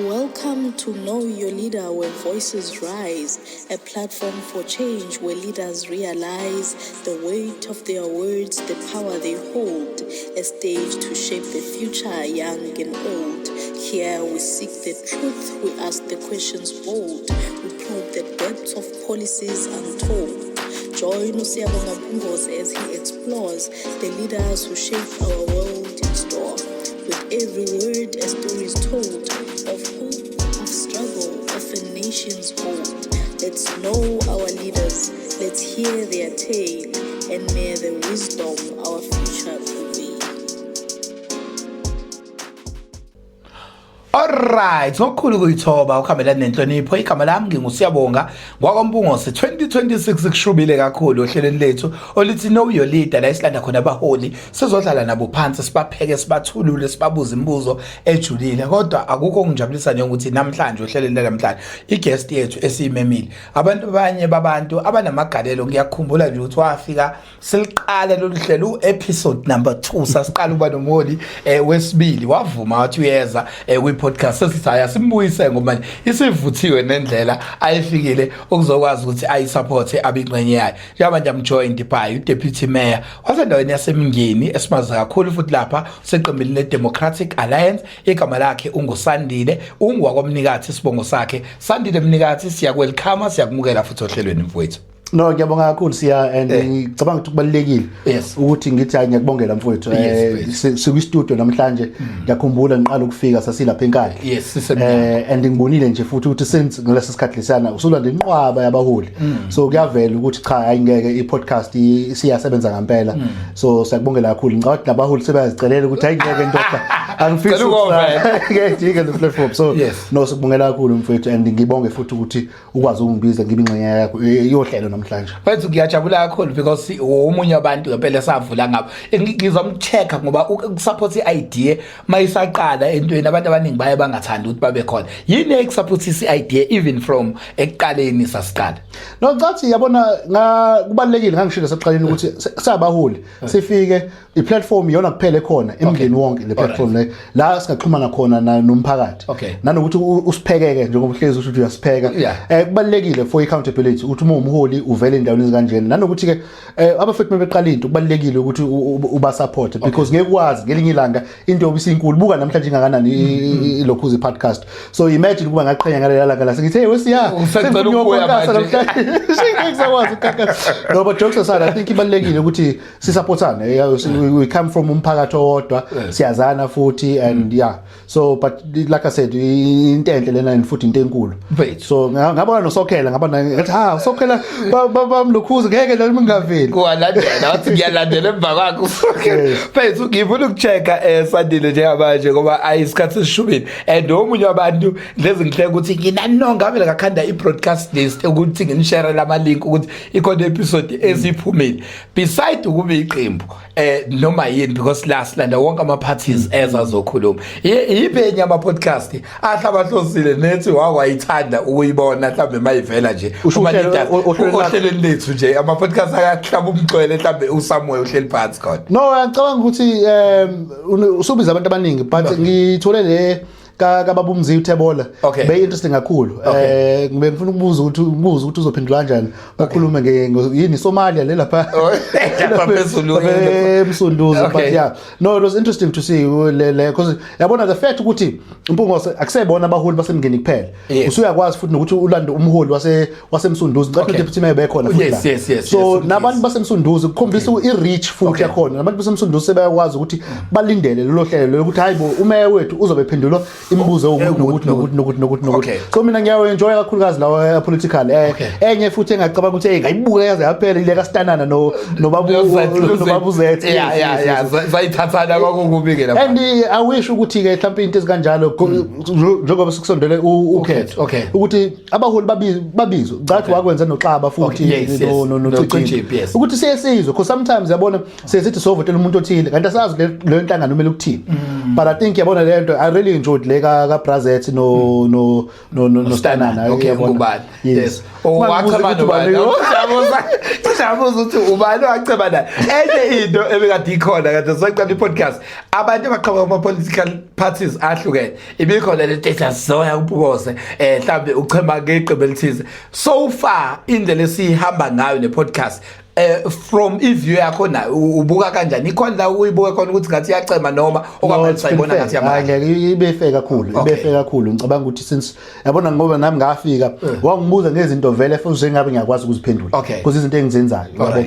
Welcome to Know Your Leader, where voices rise, a platform for change where leaders realize the weight of their words, the power they hold, a stage to shape the future, young and old. Here we seek the truth, we ask the questions bold, we probe the depths of policies untold. Join Usiyabonga Mpungose as he explores the leaders who shape our world in store. With every word, a story is told of hope, of struggle, of a nation's hold. Let's know our leaders, let's hear their tale, and may the wisdom our future prevail. Alright, ngokukhulu kuyithoba ukhambelana nenhlonipho. Igama lami nginguSiyabonga ngwaKwaMpungose. 2026 kushubile kakhulu ohlelweni lethu olithi Know Your Leader, la isilanda khona abaholi sizodlala nabo phansi, sibapheke, sibathulule, sibabuza imibuzo ejulile. Kodwa akukho okungijabulisa njengokuthi namhlanje ohlelweni namhlanje iguest yethu esiyimemile abantu abanye babantu abanamagalelo. Ngiyakhumbula nje ukuthi wafika siliqala lolu hlelo episode number 2 sasiqala uba nomholi wesibili, wavuma wathi uyeza podcast sesithaya simbuyise ngoba isivuthiwe nendlela ayifikile ukuzokwazi ukuthi ayisupport abingxenye yayo. Njengoba nje amjoined by uDeputy Mayor wasendaweni yaseMngeni esimazi kakhulu futhi lapha useqembini leDemocratic Alliance. Igama lakhe unguSandile, ungwakwamnikathi isibongo sakhe Sandile Mnikathi. Siyakwelcome, siyakumukela futhi ohlelweni mfowethu. No, ngiyabonga kakhulu siya and ngicabanga ukuthi kubalekile ukuthi ngithi ngiyakubongela mfowethu. Sikustudio namhlanje ngiyakhumbula ngiqala ukufika sasilapha enkaya. And ngibonile nje futhi ukuthi since ngalesi sikhathi lesana usulanda inqwaba yabaholi. So kuyavela ukuthi cha ayingeke iPodcast siyasebenza ngempela. So siyakubongela kakhulu. Ngicabanga nabaholi sebayazicelela ukuthi ayingeke ndoda angifisa ngeke le platform. So no, sikubongela kakhulu mfowethu and ngibonge futhi ukuthi ukwazi ukungibiza ngibe ingxenye yakho yohlelo namhlanje. Mfethu ngiyajabula kakhulu because umunye abantu ngempela savula ngabo. Ngizomchecka ngoba ukusupport iidea mayisaqala entweni abantu abaningi baye bangathanda ukuthi babe khona. Yini ukusupport iidea even from ekuqaleni sasiqala? No, ngathi yabona kubalekile ngangishilo saqaleni ukuthi sabaholi sifike iplatform yona kuphela khona emngeni wonke le platform la singaxhumana khona nomphakathi. Nanokuthi usiphekeke njengoba uhlezi ukuthi uyasipheka. Kubalekile for accountability ukuthi uma umholi uvele endaweni ezikanjena. Nanokuthi ke abafethu bebeqala into kubalekile ukuthi uba support because ngeke ukwazi ngelinye ilanga into obisinkulu buka namhlanje ingakanani ilokhuzi podcast. So imagine kuba ngaqhenya ngale langa la sengithi hey wesiya usacela ukuya manje ngizakwazi ukaka. No, but jokes aside, I think ibalekile ukuthi sisupportane. We come from umphakathi owodwa, siyazana futhi and so but like I said into enhle lena futhi into enkulu. So ngabona nosokhela ngabona ngathi sokhela bamlokhuzi ngeke la ngingaveli kuwalandela wathi ngiyalandela emva kwakho. Mfethu ngifuna ukuchecka Sandile njengamanje ngoba ayisikhathi sishubile and omunye wabantu lezi ngihleke ukuthi nginanonga vele ngakhanda ibroadcast list ukuthi nginishare lama link ukuthi ikhona episode esiphumile beside ukube iqembu noma yini because last landa wonke ama parties ezazokhuluma. Yiphi enye ama podcast ahlabahlosile nethi wakwayithanda ukuyibona mhlambe mayivela nje ohlelweni lethu nje ama podcast akahlaba umgcwele mhlambe uSamuel uhleli phansi khona. No, ngicabanga ukuthi usubiza abantu abaningi but ngithole le kababa umzi uThebola be interesting kakhulu. Ngibe ngifuna ukubuza ukuthi uzophendula kanjani ukukhuluma yini Somalia le lapha phezulu emsunduzi. But no, it was interesting to see le because yabona the fact ukuthi Mpungose akusebona abaholi basemngeni kuphela usuyakwazi futhi nokuthi ulanda umholi wasemsunduzi ngicela Deputy Mayor bekhona futhi. So nabantu basemsunduzi kukhombisa ireach futhi yakhona nabantu basemsunduzi sebeyakwazi ukuthi balindele lo hlelo ukuthi hayibo uMayor wethu uzobephendula imibuzo nokuthi. So mina ngiyaenjoy kakhulukazi lawa political enye futhi engacabanga ukuthi ngayibuka yaze yaphela ile kaStanana nobabu zethu. Zayithathana kwakukubi lapha. And I wish ukuthi ke mhlawumbe into ezikanjalo njengoba sikusondele ukhetho ukuthi abaholi babizwe ngathi wakwenza noXaba futhi noCicini ukuthi siyesizwe because sometimes yabona sithi sovotela umuntu othile kanti asazi le nhlangano kumele ukuthini. But I think yabona le nto I really enjoyed le ka Brazet no Stanana. Okay, ngubani? Yes. Wachema nobani? Siyabuza ukuthi ubani wachema na. Enye into ebekade ikhona kade sokuqala i-podcast. Abantu abaqhamuka kuma-political parties ahlukene. Ibikhona le data zoya uBukose mhlambe uchema ngeqembu elithize. So far indlela esihamba ngayo ne-podcast from iview yakho na ubuka kanjani ikhona la uyibuka khona ukuthi ngathi iyacema noma okwamanje sayibona ngathi yamanje ngeke ibefe kakhulu ngicabanga ukuthi since yabona ngoba nami ngafika wangibuza ngezinto vele futhi ngabe ngiyakwazi ukuziphendula because izinto engizenzayo yabo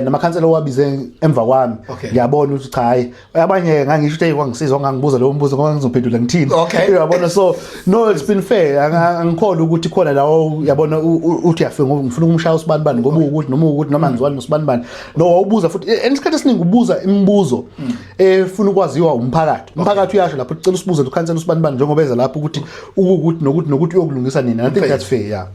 namakhansela owabize emva kwami ngiyabona ukuthi cha hayi abanye ngangisho ukuthi wangisizwa ngangibuza lo mbuzo ngoba ngizophendula ngithini yabona so no it's been fair angikholwa ukuthi khona lawo yabona uthi yafika ngifuna ukumshaya usibanibani ngoba ukuthi noma ukuthi noma ngizwani nosibani no wawubuza futhi esikhathi esiningi ubuza imibuzo efuna ukwaziwa umphakathi uyasho lapho ucela usibuze ukhansela usibanibani njengoba eza lapho ukuthi nokuthi uyokulungisa nini I think that's fair yeah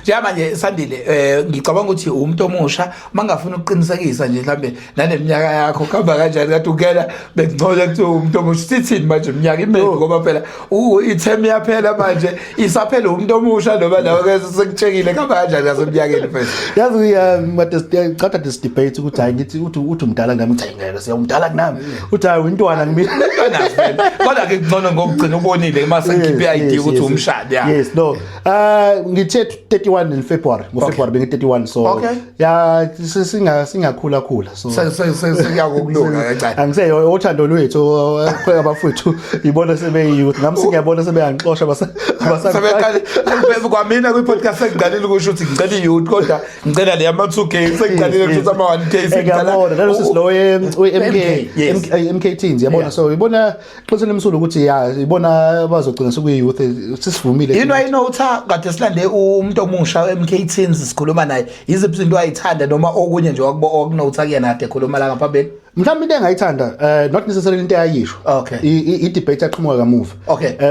njengamanje Sandile ngicabanga ukuthi umuntu omusha mangafuna ukuqinisekisa nje mhlambe naneminyaka yakho khamba kanjani kathi ungena bengcola ukuthi umuntu omusha sithini manje iminyaka imeli ngoba phela ithemi yaphela manje isaphela umuntu omusha noma lawo ke sekutshekile khamba kanjani ngaseminyakeni phela yazi qatha this debate ukuthi hayi ngithi uthi umdala ngami ngicengele siyamdala kunami uthi hayi intwana ngimina kodwa ke ngcono ngokugcina ubonile mase ngikhiphe ID ukuthi umshado yes no ngithe 31 in February ngoFebruary bengi 31 so ya singakhula so siyakokulunga kancane angise uthando lwethu abafowethu ibona sebeyouth ngami singiyabona sebeyanxosha basebeqala kwamina kwi-podcast sengiqalile ukusho ukuthi ngicela i-youth kodwa ngicela le ama-2K sengiqalile ukuthi ama-1K ngiyabona nalosilo MK teens yabona so ibona xesha lemsulo ukuthi ya ibona bazogcina sekuyi-youth sisivumile yini wayinotha kade silande umuntu omusha MK teens sikhuluma naye yiziphi izinto ayithanda noma okunye nje okunotha kuyena kade ekhuluma la ngaphambili mhlawumbe into engayithanda not necessarily into ayisho i-debate aqhamuka kamuva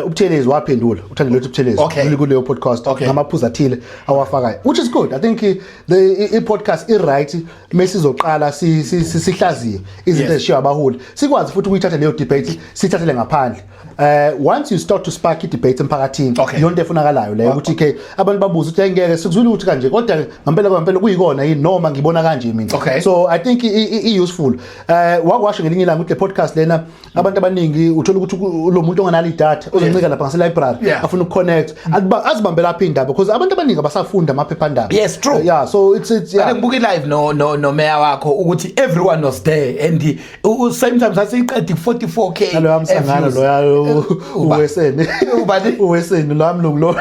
uButhelezi waphendula uthanda lethu uButhelezi kuleyo podcast ngamaphuzu athile awafakayo which is good I think the podcast is right mesizoqala sihlaziye izinto ezishiya abaholi sikwazi futhi ukuyithatha leyo debate sithathele ngaphandle once you start to spark i-debate emphakathini yonke efunakalayo leyo ukuthi ke abantu babuza ukuthi ngeke sikuzwile ukuthi kanje kodwa ngempela kuyikona yini noma ngibona kanje mina so I think i-useful wakwasho ngelinye ilanga ukuthi le podcast lena abantu abaningi uthola ukuthi lo muntu onganali idatha ozoncika lapha ngase library afuna ukuconnect azibambe lapha indaba because abantu abaningi abasafunda amaphephandaba yes true yeah so it's yeah ngibuka live no mayor wakho ukuthi everyone was there and same time sasiqedi 44k lo amsangana lo uwesene ubani uwesene lo amlungu lo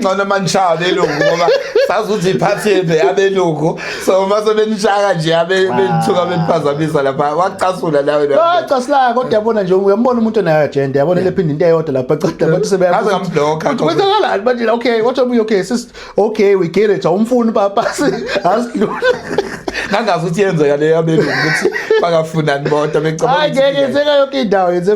nona manchao belungu ngoba sazuthi iphathi yabelungu so mase benishaka nje benithuka beniphazamisa lapha waqasula nawe waqasula kodwa yabona nje uyambona umuntu onayo agenda yabona lephinda into eyodwa lapha qeda abantu sebeyazi ngambloka kwenzakalani manje okay what are we okay sis okay we get it awumfuni papa asidlula ngangazi ukuthi yenza le yabelungu ukuthi bakafunani bodwa becabanga ukuthi yenzeka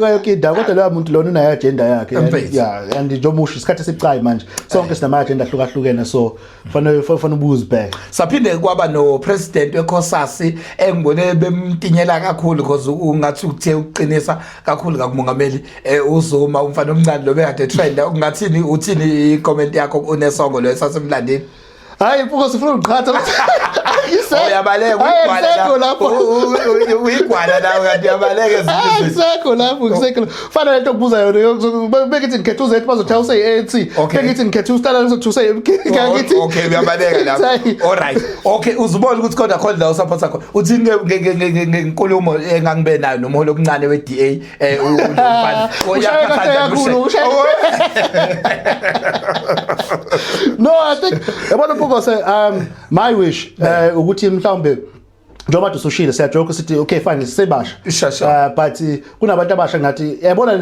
yonke indawo kodwa lo muntu lona unayo agenda yakhe yeah and njomusho isikhathi sicayi manje sonke sinama agenda ahlukahlukene so fanele ubuze back saphinde kwaba no president wekhosasi engibone bemtinyela kakhulu because ungathi uthe uqinisa kakhulu kakumongameli uZuma umfana omncane lo bekade trend ungathini uthini i-comment yakho unesongo lo esasemlandeni hayi mfuko sifuna uqhatha uyabaleka uyigwala nawe kanti uyabaleka isekho lapho isekho fanele into okubuza yona bekithi ngikhetha uzethu bazothatha useyi-ANC bekithi ngikhetha uStala uzothusa ngakithi okay uyabaleka lapho alright okay uzibona ukuthi khona khona la usupport sakho uthini ngenkulumo engangibe nayo nomholi okuncane we-DA umfana no I think yabona Mfukose my wish ukuthi mhlawumbe njengoba usushile siyajoke sithi okay fine sisebasha but kunabantu abasha ngathi yabona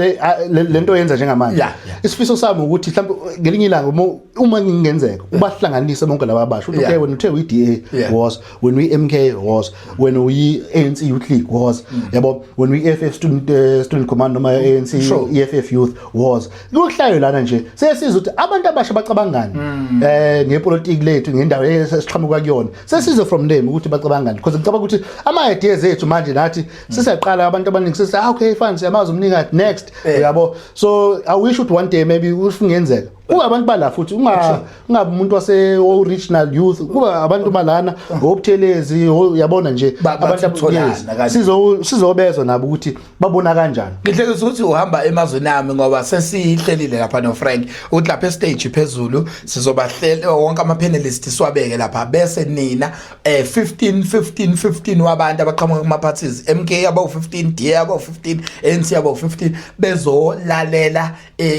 le nto yenza njengamanje isifiso sami ukuthi mhlawumbe ngelinye ilanga uma ngingenzeka ubahlanganise bonke laba abasha ukuthi okay when uthe we-DA was when we MK was when we ANC Youth League was yabo when we EFF student command noma ANC EFF youth was kuhlayo lana nje sesiza ukuthi abantu abasha bacabangani ngepolitiki lethu ngendawo esiqhamuka kuyona sesiza from them ukuthi bacabangani because ngicabanga ukuthi ama ideas ethu manje nathi sisaqala abantu abaningi sithi okay fine siyamazi umnikazi next uyabo so I wish ukuthi one day maybe ufungenzeka kuba abantu bala futhi ungabe umuntu wase original youth kuba abantu balana obuthelezi uyabona nje abantu abutholana sizobezwa nabo ukuthi babona kanjani ngihlekisa ukuthi uhamba emazweni ami ngoba sesihlelile lapha no Frank uthi lapha stage phezulu sizobahlela wonke ama panelists siwabeke lapha bese nina 15 wabantu abaqhamuka kuma parties MK aba u15 D aba u15 ANC aba u15 bezolalela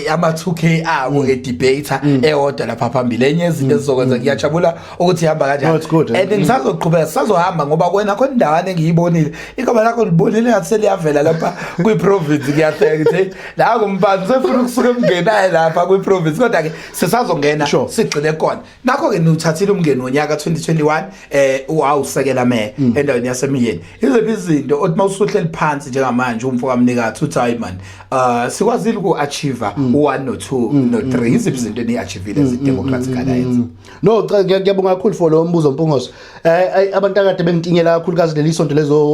ama 2K abo debater eyodwa lapha phambili enye izinto ezizokwenza ngiyajabula ukuthi ihamba kanjani and ngisazoqhubeka sizohamba ngoba kwena khona indawana engiyibonile igaba lakho libonile ngathi seliyavela lapha kwi province ngiyahleka nje la kumphansi sefuna ukusuka emngenayo lapha kwi province kodwa ke sisazongena sigcine khona nakho ke nuthathile umngeni wonyaka 2021 awusekela me endaweni yasemiyeni iziphi izinto othi mawusuhleli phansi njengamanje umfoko kamnikazi uthi hayi man sikwazile uku-achieve 1 no 2 no 3 iziphi izinto ni-achievile ezi-democratic alliance no ngiyabonga kakhulu for lo mbuzo Mpungose abantu akade bengitingela kakhulukazi leli sonto lezo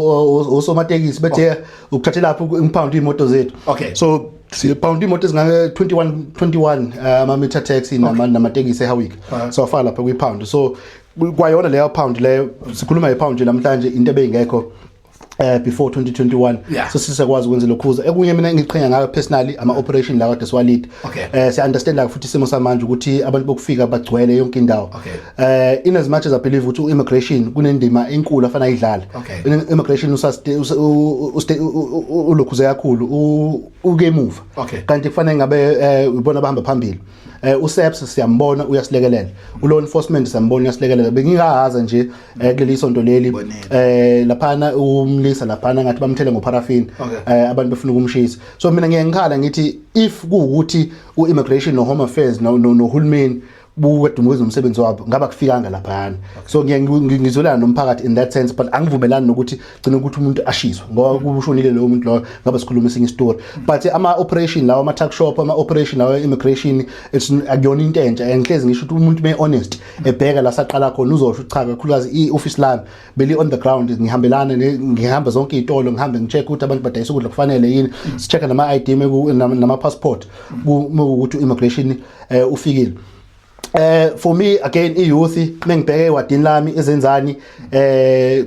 osomatekisi bethe ukuthathela lapho impound imoto zethu so sipound imoto ezinga 21 ama meter taxi namatekisi eHowick so afaka lapha kwi-pound so kwayona leyo pound leyo sikhuluma ngepound namhlanje into ebeyingekho before 2021 so sisekwazi ukwenza lokhuza ekunye mina ngiqhenya ngayo personally ama operation la kade siwalid si understand la futhi isimo samanje ukuthi abantu bokufika bagcwele yonke indawo in as much as I believe ukuthi immigration kunendima enkulu afana idlala immigration ulokhuze kakhulu uke move kanti kufanele ngabe ubona bahamba phambili uSEPS siyambona uyasilekelela uLaw enforcement siyambona uyasilekelela bengingahaza nje kuleli sonto leli laphana umlisa laphana ngathi bamthele ngoparafini abantu befuna ukumshisa so mina ngiyengikhala ngithi if kuukuthi uimmigration no home affairs no hulumeni buwedumukeza umsebenzi wabo ngaba kufikanga laphana so ngizolana nomphakathi in that sense but angivumelani nokuthi gcina ukuthi umuntu ashiswe ngoba kubushonile lo muntu lo ngaba sikhuluma esinye story but ama operation lawa ama tuck shop ama operation lawa immigration it's akuyona into entsha engihlezi ngisho ukuthi umuntu may honest ebheka la saqala khona uzosho cha kakhulukazi ioffice lami beli on the ground ngihambelana ngihamba zonke izitolo ngihambe ngicheck ukuthi abantu badayisa ukudla kufanele yini sichecka nama ID nama passport ukuthi immigration ufikile for me again youth mengibheke ewadini lami ezenzani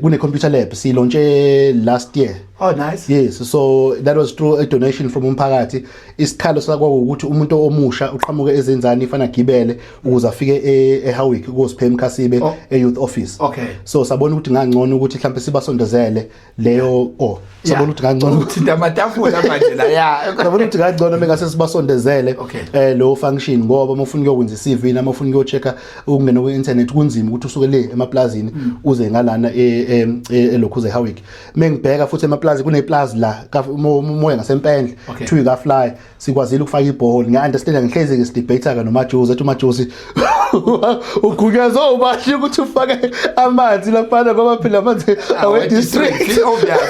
kune computer lab si launche last year Oh nice. Yes, so that was through a donation from umphakathi. Isikhalo sakwa ukuthi umuntu omusha uqhamuke ezenzani ifana gibele ukuze afike eHowick ukuziphe emkhasibe eYouth office. Okay. So sabona ukuthi ngangcono ukuthi mhlawumbe sibasondezele leyo sabona ukuthi ngangcono ukuthi amatafula manje la sabona ukuthi ngangcono bengase sibasondezele lo function ngoba mufuna ukuyokwenza iCV noma ufuna ukuyoceka ukungena ku internet kunzima ukuthi usuke le emaplazini uze ngalana elokhuze eHowick. Mengibheka futhi plaza kuneplaza la umoya ngasempendle two ka fly sikwazile ukufaka ibhola ngiunderstand ngihleze ke sidebate ka noMajosi ethi uMajosi ugunyazwa ubahle ukuthi ufake amanzi lapha ngoba phela amanzi awe district obvious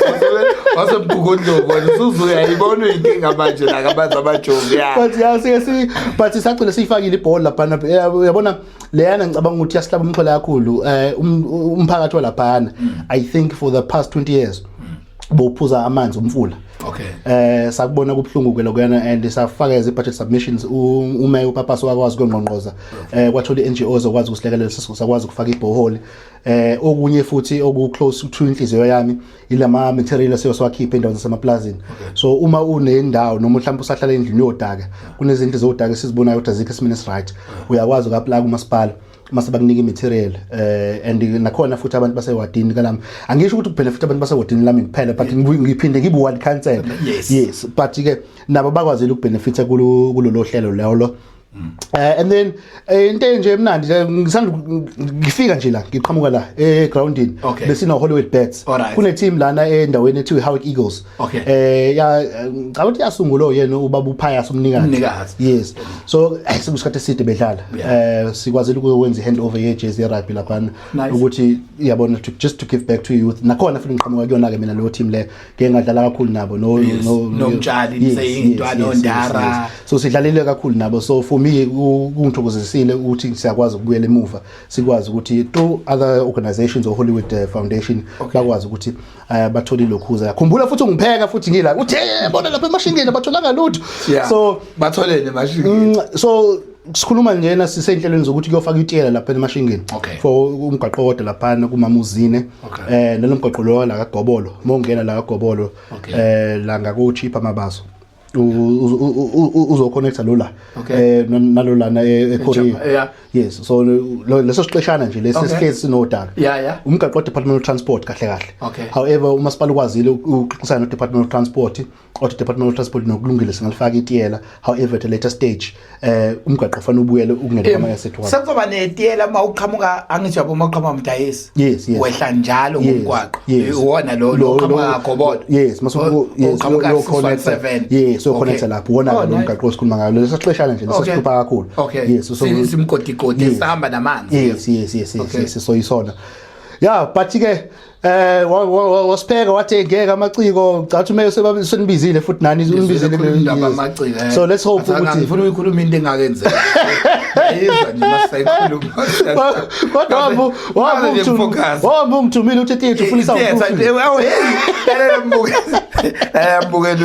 wasebhukondlo kwena usuzuya ibona inkinga manje la kabanzi abajozi but yasike but sisacile sifakile ibhola lapha uyabona leyana ngicabanga ukuthi yasihlaba umxhola kakhulu umphakathi walapha I think for the past 20 years bophuza amanzi umfula sakubona kubhlungu ke lokuyana and safakeza ibudget submissions ume uPapaso wakwazi kwengqonqoza kwathola iNGOs okwazi ukusilekelela sakwazi ukufaka ibhohole okunye futhi oku close to inhliziyo yami ilama materials siyowakhipha endaweni zasemaplazini so uma unendawo noma mhlawumbe usahlala endlini yodaka kunezinto zodaka sizibonayo ukuthi azikho esimene right uyakwazi ukaplug umasipala mase bakunika imaterial and nakhona futhi abantu basewadini kalami angisho ukuthi kuphela futhi abantu basewadini lami kuphela but ngiphinde ngibe ward council yes but ke nabo bakwazile ukubenefita kulolo hlelo lelo and then into nje emnandi ngisanda ngifika nje la ngiqhamuka la egroundini besina Hollywood Bets kune team lana endaweni ethi Howick Eagles ya ngicabanga ukuthi yasungulwa yena ubaba uPhias umnikazi yes so sekusikhathe eside bedlala sikwazile ukwenza handover yejersey rugby lapha ukuthi iyabona just to give back to youth nakhona futhi ngiqhamuka kuyona ke mina leyo team le ngeke ngadlala kakhulu nabo nomtshali sayintwana ondara so sidlalile kakhulu nabo so for me me kungithokozisile ukuthi siyakwazi ukubuyela emuva sikwazi ukuthi through other organizations or Hollywood Foundation bakwazi ukuthi bathole lokhuza khumbula futhi ungipheka futhi ngila uthi bona lapha emashingeni batholanga lutho so batholene emashingeni so sikhuluma njena sisenhlelweni zokuthi kuyofaka itiyela lapha emashingeni for umgaqo wodwa lapha kuMamuzine nelomgaqo lo la kaGobolo mongena la kaGobolo la ngakuchipa mabazo uzoconnecta lola nalola na eKorea yes so leso siqeshana nje lesisikhethi sinodaka umgaqo Department of Transport kahle however umasipala ukwazile ukuxoxisana no Department of Transport Department of Transport nokulungile singalifaka itiyela however at a later stage umgaqo ufana ubuyele ukungena kwama asset wakhe sekuzoba netiyela mawuqhamuka angithi yabo maqhamuka umdayisi yes wehla njalo ngomgwaqo uwona lo qhamuka kaGobolo yes masuku yes lo connect yes so connect lapho wona lo mgaqo osikhuluma ngayo leso xeshana nje lesisipha kakhulu yes so simgodi esihamba namanzi yes so isona but ke wasipheka wathi ngeke amaciko cathi ume senibizile futhi nani unibizile amaciko so let's hope ukuthi ngifuna ukukhuluma into engakenzeka yizwa nje masayikhuluma wambu ngithumile uthi ethi ufuna mbukeli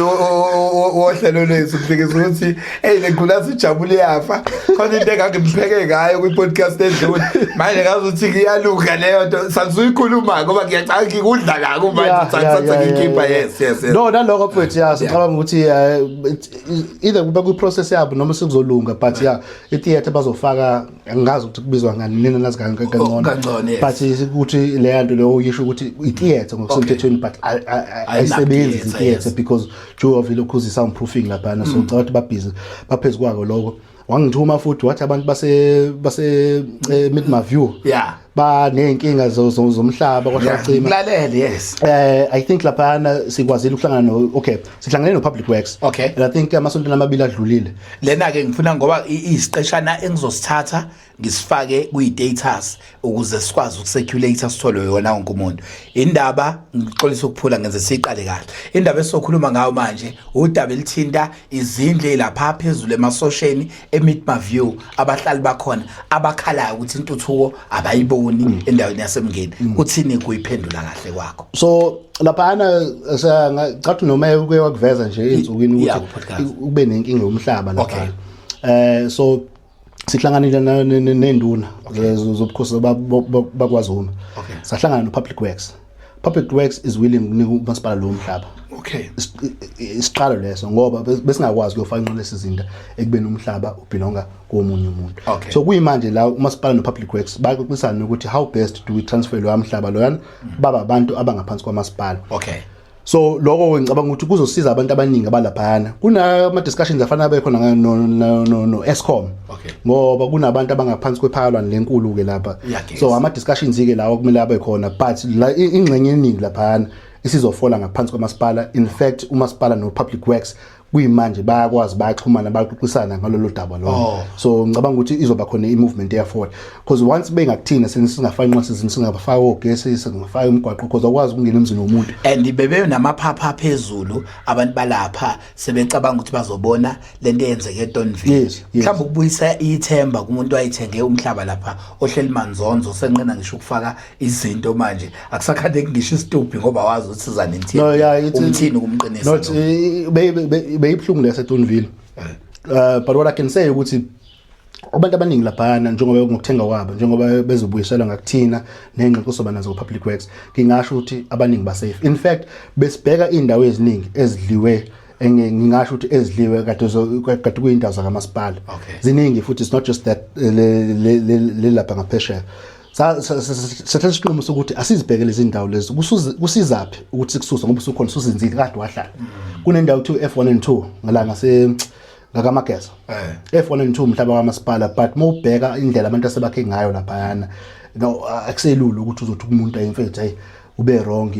wohlelo lwethu kufikisa ukuthi lekhula sijabule yafa khona into engangimpheke ngayo kwi-podcast edlule manje ngazuthi ngiyaluka leyo nto sanisuyikhuluma ngoba ngiyacanga ngikudla la kumanje sakuthatha ngikhipha yes no naloko mfethu sicabanga ukuthi either kube ku-process yabo noma sekuzolunga but i-theatre bazofaka angazi ukuthi kubizwa ngani nina nazi kangcono but ukuthi le nto leyo yisho ukuthi i-theatre ngokusemthethweni but ayisebenzi i-theatre because due of lokhuzi soundproofing lapha so ngicabanga ukuthi babhizi baphezulu kwako lokho wangithuma futhi wathi abantu base Midmaview banenkinga zomhlaba kwashacima lalele yes I think lapha sikwazile ukuhlangana sihlangane no Public Works and I think amasonto amabili adlulile lena ke ngifuna ngoba isiqeshana engizosithatha ngisifake kwi-datas ukuze sikwazi ukuseculator sithole yona wonke umuntu indaba ngixolisa ukuphula ngenze siqale kahle indaba esizokhuluma ngayo manje udaba elithinta izindle lapha phezulu emasosheni eMidmaview abahlali bakhona abakhalayo ukuthi intuthuko abayiboni endaweni yasemngeni uthini kuyiphendula kahle kwakho so lapha ngicathu noma uke wakuveza nje enzukwini ukuthi ube nenkinga yomhlaba lapha so sihlanganile nenduna zobukhosi bakwaZuma sahlangana no Public Works is willing ukunika umasipala lo mhlaba isiqalo leso ngoba besingakwazi ukufaka inqola lesizinda ekubeni umhlaba ubelonga komunye umuntu so kuyimanje la umasipala no Public Works baxoxisana ukuthi how best do we transfer lo mhlaba loyana baba abantu abangaphansi kwamasipala so lokho ngicabanga ukuthi kuzosiza abantu abaningi abalaphana kunama discussions afana abe khona no Eskom ngoba kunabantu abangaphansi kwephalwane lenkulu ke lapha so ama discussions ke lawo kumele abe khona but la ingxenye eningi laphana isizofola ngaphansi kwamasipala in fact umasipala no Public Works kuyimanje bayakwazi bayaxhumana baxoxisana ngalolu daba lo so ngicabanga ukuthi izoba khona i-movement eyaforward because once bengakuthina singafaka inqasi singabafaka ogesi singafaka umgwaqo because akwazi ukungena emzini womuntu and bebe namaphapha phezulu abantu balapha sebecabanga ukuthi bazobona lento eyenzeke eTonville mhlawumbe ukubuyisa ithemba kumuntu ayithenge umhlaba lapha ohleli manzonzo senqena ngisho ukufaka izinto manje akusakhande ngisho isituphi ngoba wazi ukuthi sizana inthini umthini kumqinisa not beyibhlungu leseTonville but what I can say ukuthi abantu abaningi lapha njengoba ngokuthenga kwabo njengoba bezobuyisela ngakuthina nengxoxo soba nazo Public Works ngingasho ukuthi abaningi ba safe in fact besibheka indawo eziningi ezidliwe ngingasho ukuthi ezidliwe kade kuyindawo zakamasipala ziningi futhi it's not just that le lapha ngaphesheya sathatha isinqumo sokuthi asizibheke lezi ndawo lezi kusizaphi ukuthi sikususa ngoba usukhona suzinzile kade wahlala kunendawo 2 F1 and 2 ngala ngakamageza F1 and 2 umhlaba kamasipala but mawubheka indlela abantu asebakhe ngayo lapha akuselula ukuthi uzothi umuntu ayimfethu hey ube wrong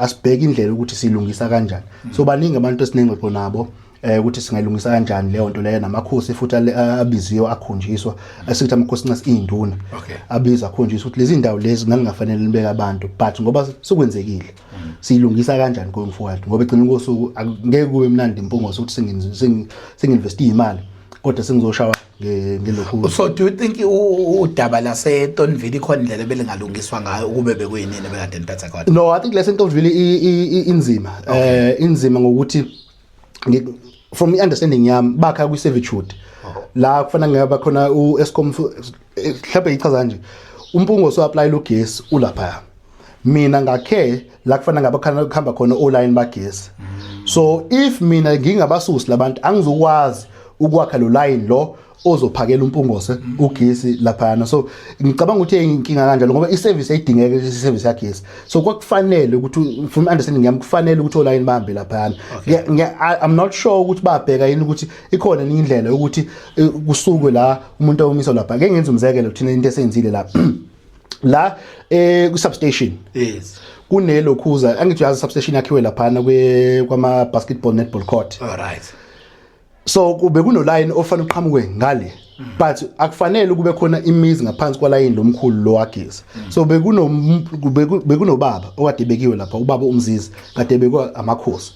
asibheke indlela ukuthi silungisa kanjani so baningi abantu esinengxoxo nabo ukuthi singayilungisa kanjani leyo nto leyo namakhosi futhi abiziwe akhonjiswa asithi amakhosi nasi induna abiza akhonjiswa ukuthi lezi ndawo lezi ngingafanele nibeka abantu but ngoba sokwenzekile siyilungisa kanjani going forward ngoba egcina ngosuku ngeke kube mnandi impungo ukuthi singinvest imali kodwa sengizoshawa ngelokhu. So do you think udaba lase Tonville ikhona indlela belingalungiswa ngayo ukube bekuyinini bekade niphatha khona? No, I think lase Tonville inzima. Inzima ngokuthi from the understanding yami bakha ku servitude. La kufanele ngaba khona uEscom mhlawumbe ichaza nje. Umpungo so apply lo gas ulapha. Mina ngakhe la kufanele ngaba khamba khona online bagesi. So if mina ngingabasusi labantu angizokwazi ukwakha lo line lo ozophakela umpungose ugesi laphana. So ngicabanga ukuthi inkinga kanjalo ngoba iservice ayidingeka iservice yagesi. So kwakufanele ukuthi from understanding yami kufanele ukuthi online bahambe laphana. I'm not sure ukuthi babheka yini ukuthi ikhona indlela ukuthi kusukwe la umuntu omiswa lapha. Ngeke ngenze umzekelo thina into esenzile la la ku substation. Yes. Kunelokhuza angithi yazi substation yakhiwe laphana kwama basketball netball court. All right. So kube kuno line ofanele uqhamuke ngale but akufanele kube khona imizi ngaphansi kwa line lomkhulu lo wagesi. So bekuno baba okade bekiwe lapha ubaba umzizi kade bekwa amakhosi.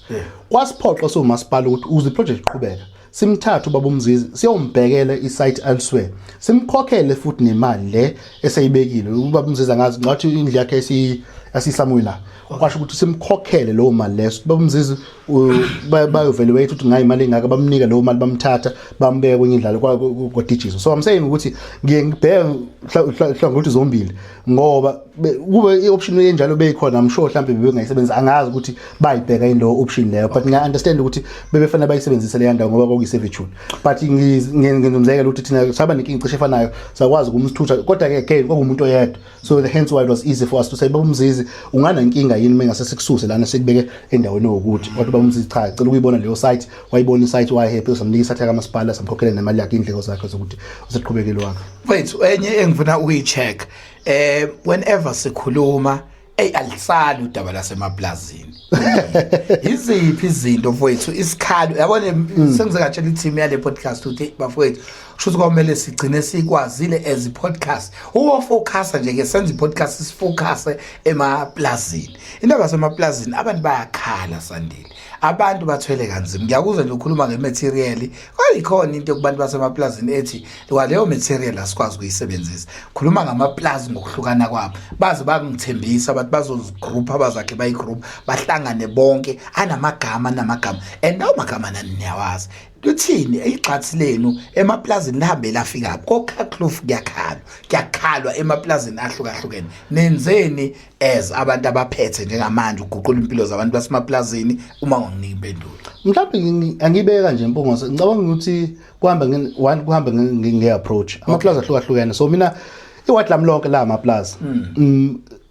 Kwasiphoqa so masipala ukuthi uze project iqhubeka. Simthatha ubaba umzizi siyombhekela isite elsewhere. Simkhokhele futhi nemali le esayibekile. Ubaba umzizi angazi ngathi indlu yakhe asisamuela. Kwasho ukuthi simkhokhele lo mali leso babumzizi bayoevaluate ukuthi ngayi imali engaka bamnika lo mali bamthatha bambeke kwenye indlalo kwa digital. So I'm saying ukuthi ngiyengibheka mhlawumbe ukuthi zombili ngoba kube ioption enjalo beyikhona I'm sure mhlawumbe bebengayisebenzisa angazi ukuthi bayibheka indlo option leyo but ngiya understand ukuthi bebefanele bayisebenzise le yandawo ngoba kwakuyiservitude but ngizomzekela ukuthi thina saba nenkinga cishe efanayo sakwazi ukumthutha kodwa ke again kwakumuntu oyedwa so hence why it was easy for us to say babumzizi ungana inkinga yini mengase sikususe lana sikubeke endaweni yokuthi kodwa babumzizi cha cela ukuyibona leyo site wayibona isite wayehappy samnika isathe kamasipala samkhokhela nemali yakhe indleko zakhe zokuthi useqhubekele wakhe. Wait enye engifuna uyicheck whenever sikhuluma alisali udaba lasemaplazini. Iziphi izinto mfowethu isikhalo yabona sengizakatshela i-team yale podcast ukuthi bafowethu kusho ukuthi kwamele sigcine sikwazile as i podcast focus nje ke senze i-podcast sifocus emaplazini. Indaba yasemaplazini abantu bayakhala Sandile. Abantu bathwele kanzima. Ngiyakuzwa nje ukukhuluma ngematerial. Kwayikhona into kubantu basemaplazini ethi leyo material asikwazi ukuyisebenzisa. Khuluma ngamaplazi ngokuhlukana kwabo. Bazi bangithembisa abantu bazozigroup abazakhe bayigroup bahlangane bonke anamagama and nawo magama nani niyawazi. Luthini igxathi lenu emaplazini lihambe lafika kokhakloof kuyakhalwa emaplazini ahlukahlukene. Nenzeni as abantu abaphethe njengamanje uguqula impilo zabantu basemaplazini uma nginika impendulo. Mhlawumbe angibeka nje Mpungose ngicabanga ukuthi kuhamba ngeapproach amaplaza ahlukahlukene so mina iwathi lami lonke la amaplaza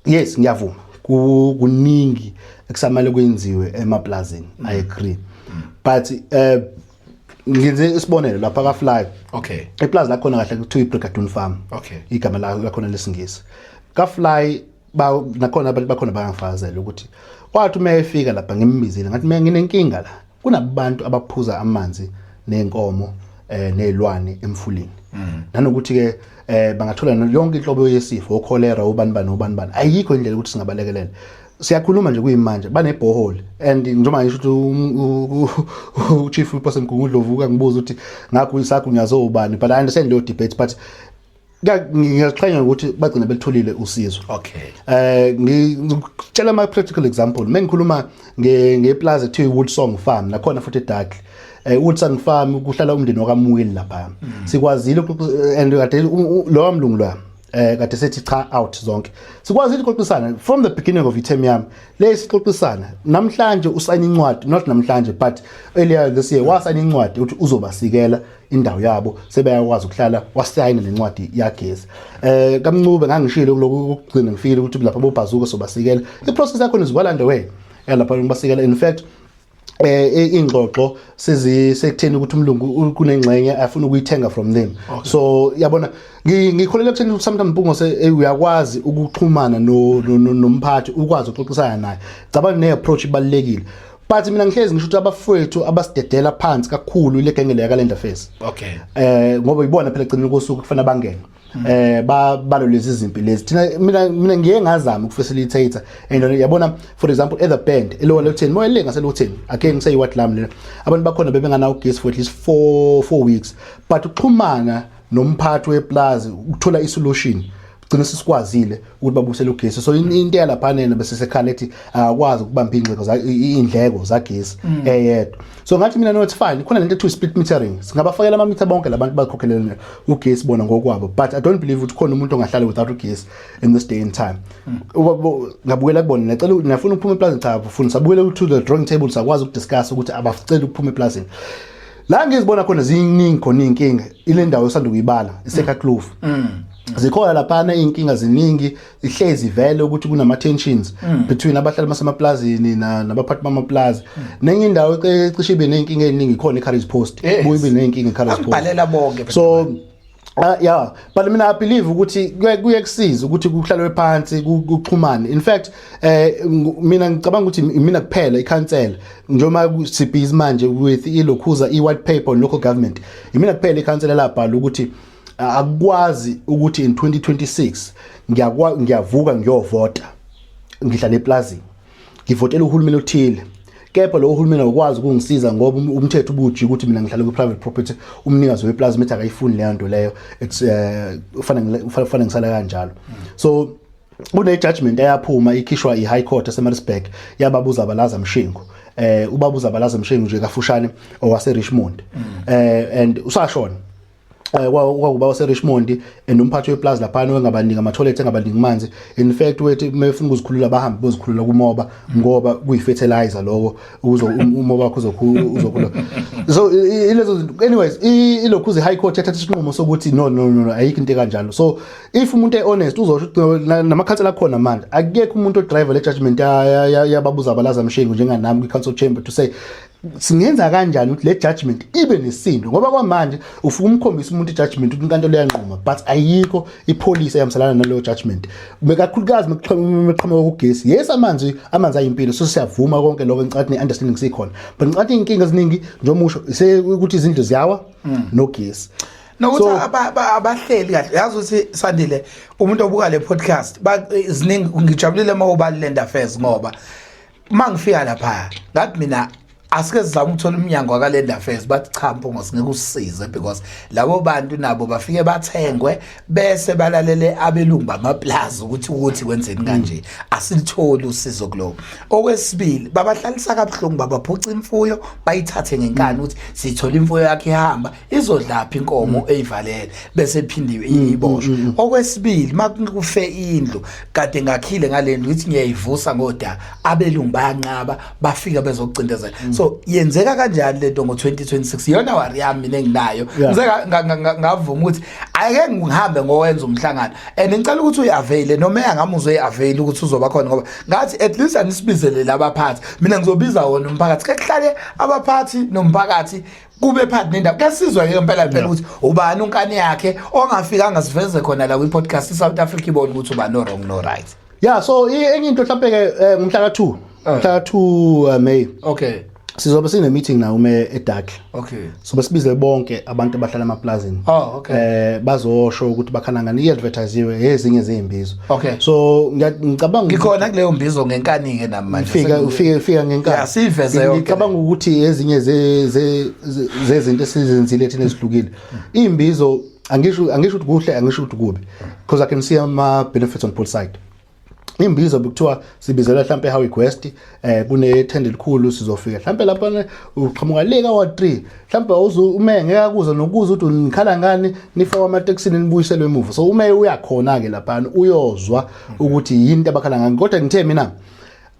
yes ngiyavuma kuningiekusamele kwenziwe emaplazini I agree but ngize isibonelo lapha ka Fly. Okay. Iplaza lakhona kahle kuthiwa iBrigadoon Farm. Okay. Igama lakhona lesingisi. Ka Fly nakhona abantu bakhona bayangifazela ukuthi wathi uma efika lapha ngimibizile ngathi mina nginenkinga la. Kunabantu abaphuza amanzi nenkomo nezilwane emfuleni. Nanokuthi ke bangathola yonke inhlobo yesifo ocholera ubani ayikho indlela ukuthi singabalekelela. Siyakhuluma nje kuyimanje bane borehole and njengoba ngisho ukuthi chief person Ngudlovu kangibuza ukuthi ngakho isakho ngiyazobani but I understand lo debate but ngiyaqhenya ukuthi bagcina belitholile usizo. Okay. Ngicela ama practical example mengikhuluma ngeplaza ethiwa Woodsong Farm nakhona futhi eDark. Woodsong Farm kuhlala umndeni wakaMuweli lapha. Sikwazile and kade lo mlungu la kade sethi cha out zonke sikwazile ukuxoxisana from the beginning of item yami lesixoxisana namhlanje usayina incwadi not namhlanje but earlier this year wasayina incwadi ukuthi uzobasikela indawo yabo sebayakwazi ukuhlala wasayina lencwadi yagesi kamncube ngangishilo kuloku ukugcina ngifile ukuthi lapha boBhazuka sobasikela iprocess yakho izwala underway lapha ngibasikela in fact ingxoxo sekutheni ukuthi umlungu kunengxenye afuna ukuyithenga from them. Okay. So yabona ngikholela ukuthi sometimes Mpungose uyakwazi ukuxhumana nomphathi ukwazi ukuxoxisana naye cabanga ne approach ibalekile but mina ngihlezi ngisho ukuthi abafowethu abasidedela phansi kakhulu ile gengele yakalenda face ngoba ibona phela egcinile kosuku kufanele bangene balo lezi zimpi lezi thina mina ngiye ngazama ukufacilitate and yabona for example at the band elowa lo10 moyele ngaselotheni ake ngisay what lam lena abantu bakhona bebengana ugesi for at least 4 weeks but uxhumana nomphathi weplaza ukuthola isolution gcina sikwazile ukuthi babusele ugesi so into yalapha nene bese sekhala ethi akwazi ukubamba indleko zagesi eyedwa so ngathi mina no it's fine khona lento ethu split metering singabafakela ama meter bonke labantu bakhokhelele ugesi bona ngokwabo but I don't believe ukuthi khona umuntu ongahlala without ugesi in this day and time ngabukela kubona ngicela nafuna ukuphuma eplazini cha ufuna sabukela to the drawing table sakwazi ukudiscuss ukuthi abacela ukuphuma eplazini la ngizibona khona ziningi khona inkinga ile ndawo osanda kuyibala iSekhakloof zikhona lapha inkinga ziningi ihlezi vele ukuthi kunama tensions between abahlali basemaplazini nabaphathi bamaplaza nenye indawo ecishe ibe nenkinga eningi khona eCarriage Post buyibe nenkinga eCarriage Post abhalela bonke so yeah but mina I believe ukuthi kuyekusiza ukuthi kuhlalwe phansi kuxhumane in fact mina ngicabanga ukuthi mina kuphela iCouncil njengoba sibhizi manje with ilokhuza white paper on local government mina kuphela iCouncil labhala ukuthi akwazi ukuthi in 2026 ngiyavuka ngiyovota ngihlala eplazini ngivotela uhulumeni othile kepha lo uhulumeni ukwazi ukungisiza ngoba umthetho ubuji ukuthi mina ngihlala ku private property umnikazi weplaza methi akayifuni leyo nto leyo it's ufana ngisala kanjalo so kune judgment eyaphuma ikhishwa iHigh Court eseMaritzburg yababuza abalaza Mshingo ubabuza abalaza Mshingo nje kafushane owase Richmond and usashona kwakuba wase Richmond nomphathi weplaza lapha engabaningi ama toilet engabaningi manzi in fact wethi mefuna ukuzikhulula abahambi bozikhulula kumoba ngoba kuyi fertilizer lokho umoba wakho uzokhula so ilezo anyways ilokhuze High Court yathatha isinqumo sokuthi no ayikho into kanjalo so if umuntu honest uzosho namakhansela khona manje akekho umuntu odriver le judgment yababuza abalaza Mshingo njenganami kwi council chamber to say singenza kanjani ukuthi le judgment ibe nesindo ngoba kwamanje ufuna umkhombisa umuntu judgment ukuthi inkantolo yanquma but ayikho ipolice eyamsalana nalo judgment bekakhulukazi meqhamuka kugesi yes amanzi ayimpilo so siyavuma konke lokho ngicathi neunderstanding sikhona but ngicathi inkinga eziningi njengomusho ukuthi izindlu ziyawa nogesi nokuthi abahleli kahle yazi ukuthi Sandile umuntu obuka le podcast iziningi ngijabulile mawubalenda affairs ngoba mangifika lapha ngathi mina asike sizama ukuthola umnyango wakalenda affairs bathi cha Mpungose ngeke usisize because labo bantu nabo bafike bathengwe bese balalele abelungu bamaplaza ukuthi kwenzeni kanje asilitholi usizo kuloko okwesibili babahlalisa kabuhlungu babaphuca imfuyo bayithathe ngenkani ukuthi sithola imfuyo yakhe ihamba izodlapha inkomo eyivalele bese iphindiwe iboshwe okwesibili makufe indlu kade ngakhile ngalendlu ukuthi ngiyayivusa ngoda abelungu bayanqaba bafika bezocindezela so yenzeka kanjani lento ngo2026 yona wari yami mina enginayo ngavuma ukuthi ayeke ngihambe ngowenza umhlangano and ngicela ukuthi uyiavail noma engamuzwe uyiavail ukuthi uzoba khona ngoba ngathi at least anisibizele labaphathi mina ngizobiza wona umphakathi kekuhlale abaphathi nomphakathi kube phathi nendaba kuyasizwa ke impela ukuthi ubani unkani yakhe ongafika ngasiveze khona la kwi podcast iSouth Africa ibona ukuthi ubani no wrong no right yeah so enye into mhlawumbe ke ngomhla ka2 May okay sizobe sine meeting na eDark okay so basibizele bonke abantu abahlala emaplazini okay bazosho ukuthi bakhala ngani iadvertisewe ezinye zezimbizo okay so ngicabanga ngikhona kuleyo mbizo ngenkani ke nami manje ufika ngenkani yeah siveze yonke ngicabanga ukuthi ezinye zezinto esizenzile thina ezihlukile imbizo angisho ukuthi kuhle angisho ukuthi kubi because I can see ama benefits on both sides imbizo bekuthiwa sibizela mhlambe eHowie Quest kune tender likhulu sizofika mhlambe lapha uqhamuka leka wa3 mhlambe ume ngeke akuza nokuza ukuthi unikhala ngani nifa kwamateksini nibuyiselwe emuva so ume uyakhona ke lapha uyozwa ukuthi yinto abakhala ngani kodwa ngithe mina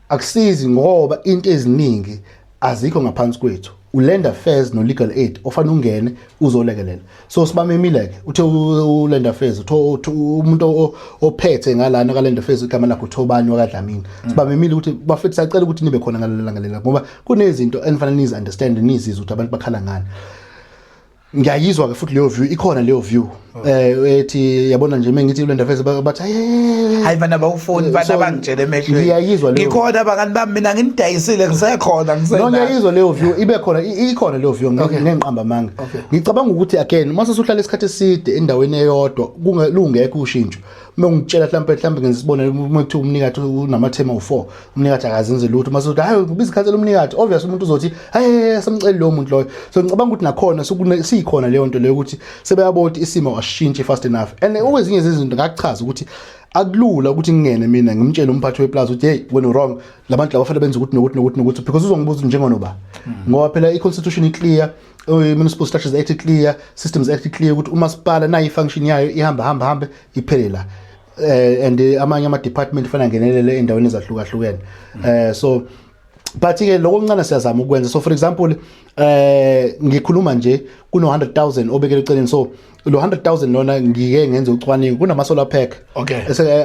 akusizi ngoba into eziningi azikho ngaphansi kwethu uland affairs no legal aid ofana ungene uzolekelela so sibamemile ke uthe uland affairs umuntu ophethe ngalana ka land affairs igama lakho uThobani wakadlamini sibamemile ukuthi bafethu sacela ukuthi nibe khona ngalela ngoba kunezinto enifanele nizi understand nizizwe ukuthi abantu bakhala ngani ngiyayizwa ke futhi leyo view ikhona leyo view ethi yabona nje mengithi ulenda face bathi hayi bana bawufuni bana bangitshele emehlweni ngiyayizwa leyo ngikhona abangani bami mina ngindayisile ngisekhona no ngiyayizwa leyo view ibe khona ikhona leyo view ngenqamba manga ngicabanga ukuthi again mase usuhlala isikhathi eside endaweni eyodwa kungelungekho ushintsho mengitshela mhlawumbe ngenza isibonelo ukuthi umnikati unamathema u4 umnikati akazenze lutho mase uthi hayi ubizikhathela umnikati obvious umuntu uzothi hayi samcela lo muntu loyo so ngicabanga ukuthi nakhona sikhona leyo nto leyo ukuthi sebeyabona isimo ashintshe fast enough and okwezinye izinto ngakuchaza ukuthi akulula ukuthi ngingene mina ngimtshele umphathi weplaza ukuthi hey wena wrong labantu laba bafanele benze ukuthi nokuthi because uzongibuza njengonoba ngoba phela iconstitution iclear municipal structures act clear systems act clear ukuthi umasipala nayi function yayo ihamba iphele la and amanye ama department fanele ngenelele endaweni ezahlukahlukene so but ke lokho kuncane siyazama ukwenza so for example ngikhuluma nje kuno 100,000 obekele eceleni so lo 100,000 lona ngike ngenze ucwaningo kunama solar pack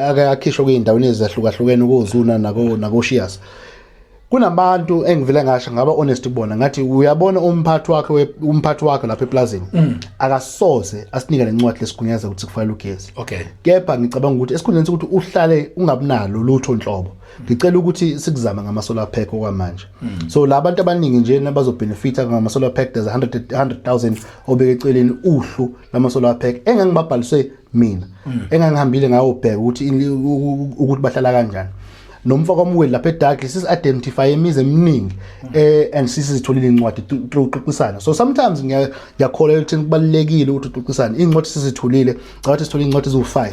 akakhishwa kwindaweni ezahlukahlukene kozuna nako Shias kunabantu engivele ngasho ngaba honest kubona ngathi uyabona umphathi wakhe lapha eplazini akasoze asinika lencwadi lesigunyaza ukuthi kufanele ugesi kepha ngicabanga ukuthi esikhundleni ukuthi uhlale ungabinalo lutho nhlobo ngicela ukuthi sikuzama ngama solar pack okwamanje so labantu abaningi nje nabazobenefita ngama solar pack there's 100,000 obeke eceleni uhlu lama solar pack engangibabhaliswe mina engangihambile ngawo bheka ukuthi bahlala kanjani nomfaka omweli lapha eDark sis identify imize eminingi and sisitholile incwadi uqoqisana so sometimes ngiyakholelwa ukuthi kubalekile ukuthi uqoqisana incwadi sisitholile cathi sitholile incwadi ezu5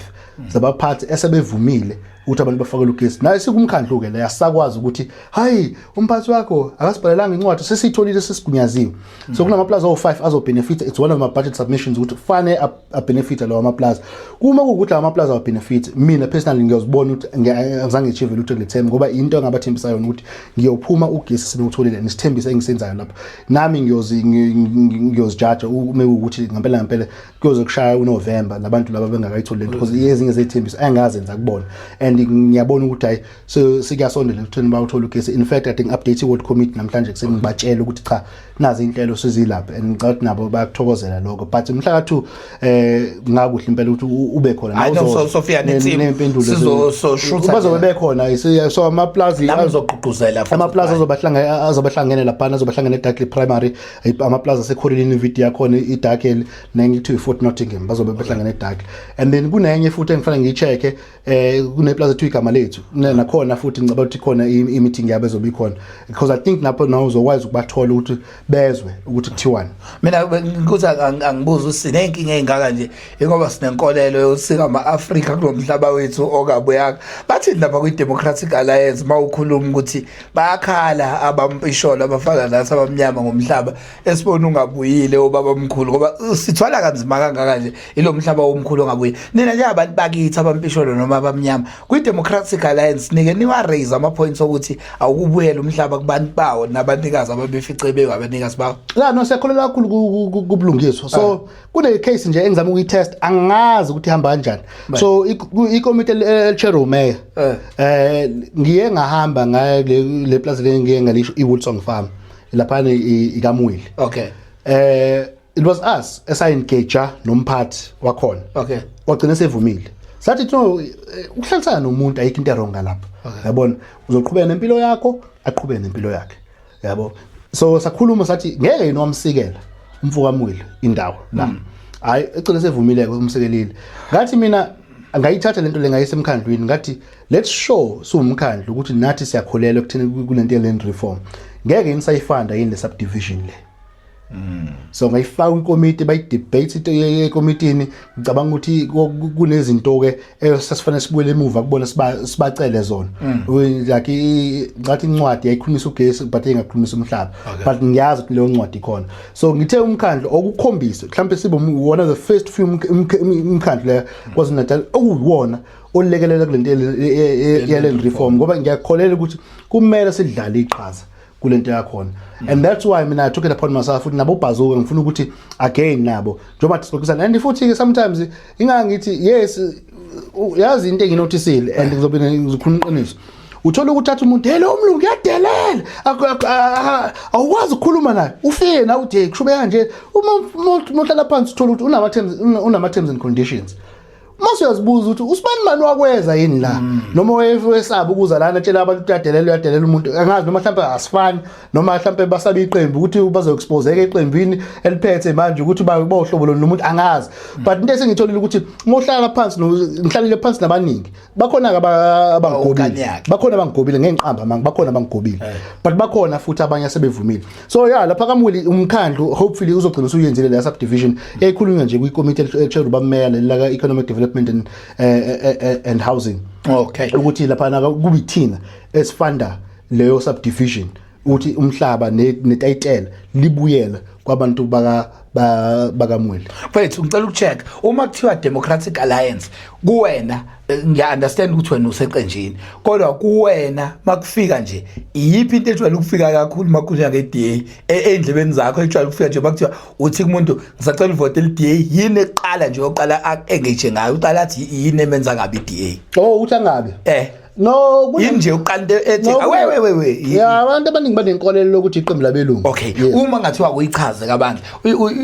zabaphathi esebevumile ukuthi abantu bafakele ugesi naye sikumkhandlu ke la yasakwazi ukuthi hayi umphathi wakho akasibhalelanga incwadi sesitholile sesigunyaziwe so kunama plaza o5 azobenefit it's one of my budget submissions ukuthi fane a benefit lawa ama plaza kuma ukuthi ama plaza wa benefit mina personally ngiyozibona ukuthi ngizange achieve lutho kulethemba ngoba into engabathembisa yona ukuthi ngiyophuma ugesi sinutholile nisithembisa engisenzayo lapha nami ngiyozijudge uma ukuthi ngempela kuyozokushaya uNovember labantu laba bengakayitholi lento because ezinye zethembisa angazenza kubona and ngiyabona ukuthi hayi so sikuyasondela ukuthi bawuthola ugesi in fact I think update ward committee namhlanje kusengibatshela ukuthi cha nazi inhlelo sizilapha and ngicabanga nabo bayakuthokozela lokho but mhla ka2 ngakuhle impela ukuthi ube khona nawo Sophia nempendulo bazobe khona so ama plaza namzogqugquzela ama plaza azobahlangene lapha azobahlangene eDark primary ama plaza sekhorelini video yakhona iDark nengithi iFort Nottingham bazobe behlangene eDark and then kunenye futhi engifanele ngiyicheke kuneplaza ethu igama lethu nakhona futhi ngicabanga ukuthi khona i-meeting yabo ezobe ikhona because I think lapho nawo uzokwazi ukubathola ukuthi bezwe ukuthi kuthiwani mina ngikuthi angibuza usinenkinga engaka nje ngoba sinenkolelo yosika ama-Afrika kulomhlaba wethu okabuyaka bathi lapha kwi-Democratic Alliance mawukhuluma ukuthi bayakhala abampisholo abafana nathi abamnyama ngomhlaba esibona ungabuyile obaba omkhulu ngoba sithwala kanzima kangaka nje ilo mhlaba omkhulu ongabuyi nina nje abantu bakithi abampisholo noma abamnyama kwi-Democratic Alliance nike niwa raise ama points ukuthi awukubuyela umhlaba kubantu bawo nabanikazi ababefice bewabanikazi bawo la no sekholela kakhulu kubulungiswa so kune case nje engizama ukuyitest angazi ukuthi ihamba kanjani so i-committee le-chair mayor ngiye ngahamba ngaye le plaza le ngiye ngalisho iWoolsong Farm lapha ikamwili it was us esayengage nomphathi wakhona wagcina sevumile sathi no ukuhlalisana nomuntu ayikho into eronga lapha yabona uzoqhubeka nempilo yakho aqhubeke nempilo yakhe yabo so sakhuluma sathi ngeke yini wamsikela umfuka mwili indawo la hayi ecela sevumile umsekelile ngathi mina ngayithatha lento lengayise emkhandlwini ngathi let's show umkhandlu ukuthi nathi siyakholelwa ekutheni kulento yeland reform ngeke nisayifanda yini le subdivision le so ngayifaka ikomiti bayidebate into yekomitini ngicabanga ukuthi kunezinto ke esasifanele sibuye emuva kubona sibacele zona like ngathi incwadi yayikhulumisa ugesi but engakhulumisa umhlaba but ngiyazi ukuthi leyo incwadi ikhona so ngithe umkhandlu okukhombisa mhlawumbe sibe one of the first few umkhandlu le KwaZulu-Natal okuwona olekelela kulento yeland reform ngoba ngiyakholela ukuthi kumele sidlale iqhaza kulento yakhona and that's why mina I took it upon myself ukuthi nabo bhazuke ngifuna ukuthi again nabo njengoba sixoxisana and futhi sometimes ingangithi yes yazi into enginotisile and ngizobe ngizokhuluma iqiniso uthola ukuthatha umuntu hello umlungu yadelela awukwazi ukukhuluma naye ufike na uthi kusho kanje uma uhlala phansi uthola ukuthi unama terms and conditions mase uyazibuza ukuthi usibani mani wakweza yini la noma wesaba ukuza lana atshela abantu uyadelela umuntu angazi noma mhlawumbe asifani noma mhlawumbe basabe iqembu ukuthi bazo exposeke eqembini eliphethe manje ukuthi bahlobo lo umuntu angazi but into esengitholile ukuthi mohlala phansi ngihlalile phansi nabaningi bakhona abangigobile bakhona abangigobile ngenqamba manje bakhona abangigobile but bakhona futhi abanye asebevumile so yeah lapha kamuli umkhandlu hopefully uzogcina usuyenzile la subdivision ekhulunywa nje kwi-committee echair ubammeya la economic development and housing ukuthi lapha kuba ithina esifunda leyo subdivision ukuthi umhlaba netitle libuyela kwabantu bakamweli mfethu ngicela ukucheck uma kuthiwa Democratic Alliance kuwena ngiya understand ukuthi wena useqenjini kodwa kuwena makufika nje iyiphi into ejwayele ukufika kakhulu makunya ngeDA endlebeni zakho ejwayele ukufika nje bakuthiwa uthi kumuntu ngisacela uvote leDA yini eqala nje oqala engage ngayo uqala athi yini emenza ngabe iDA uthi angabe no nje uqande ethi we yeah abantu abaningi banenkolelo lokuthi iqembu labelungu okay uma ngathiwa uyichaze kabanzi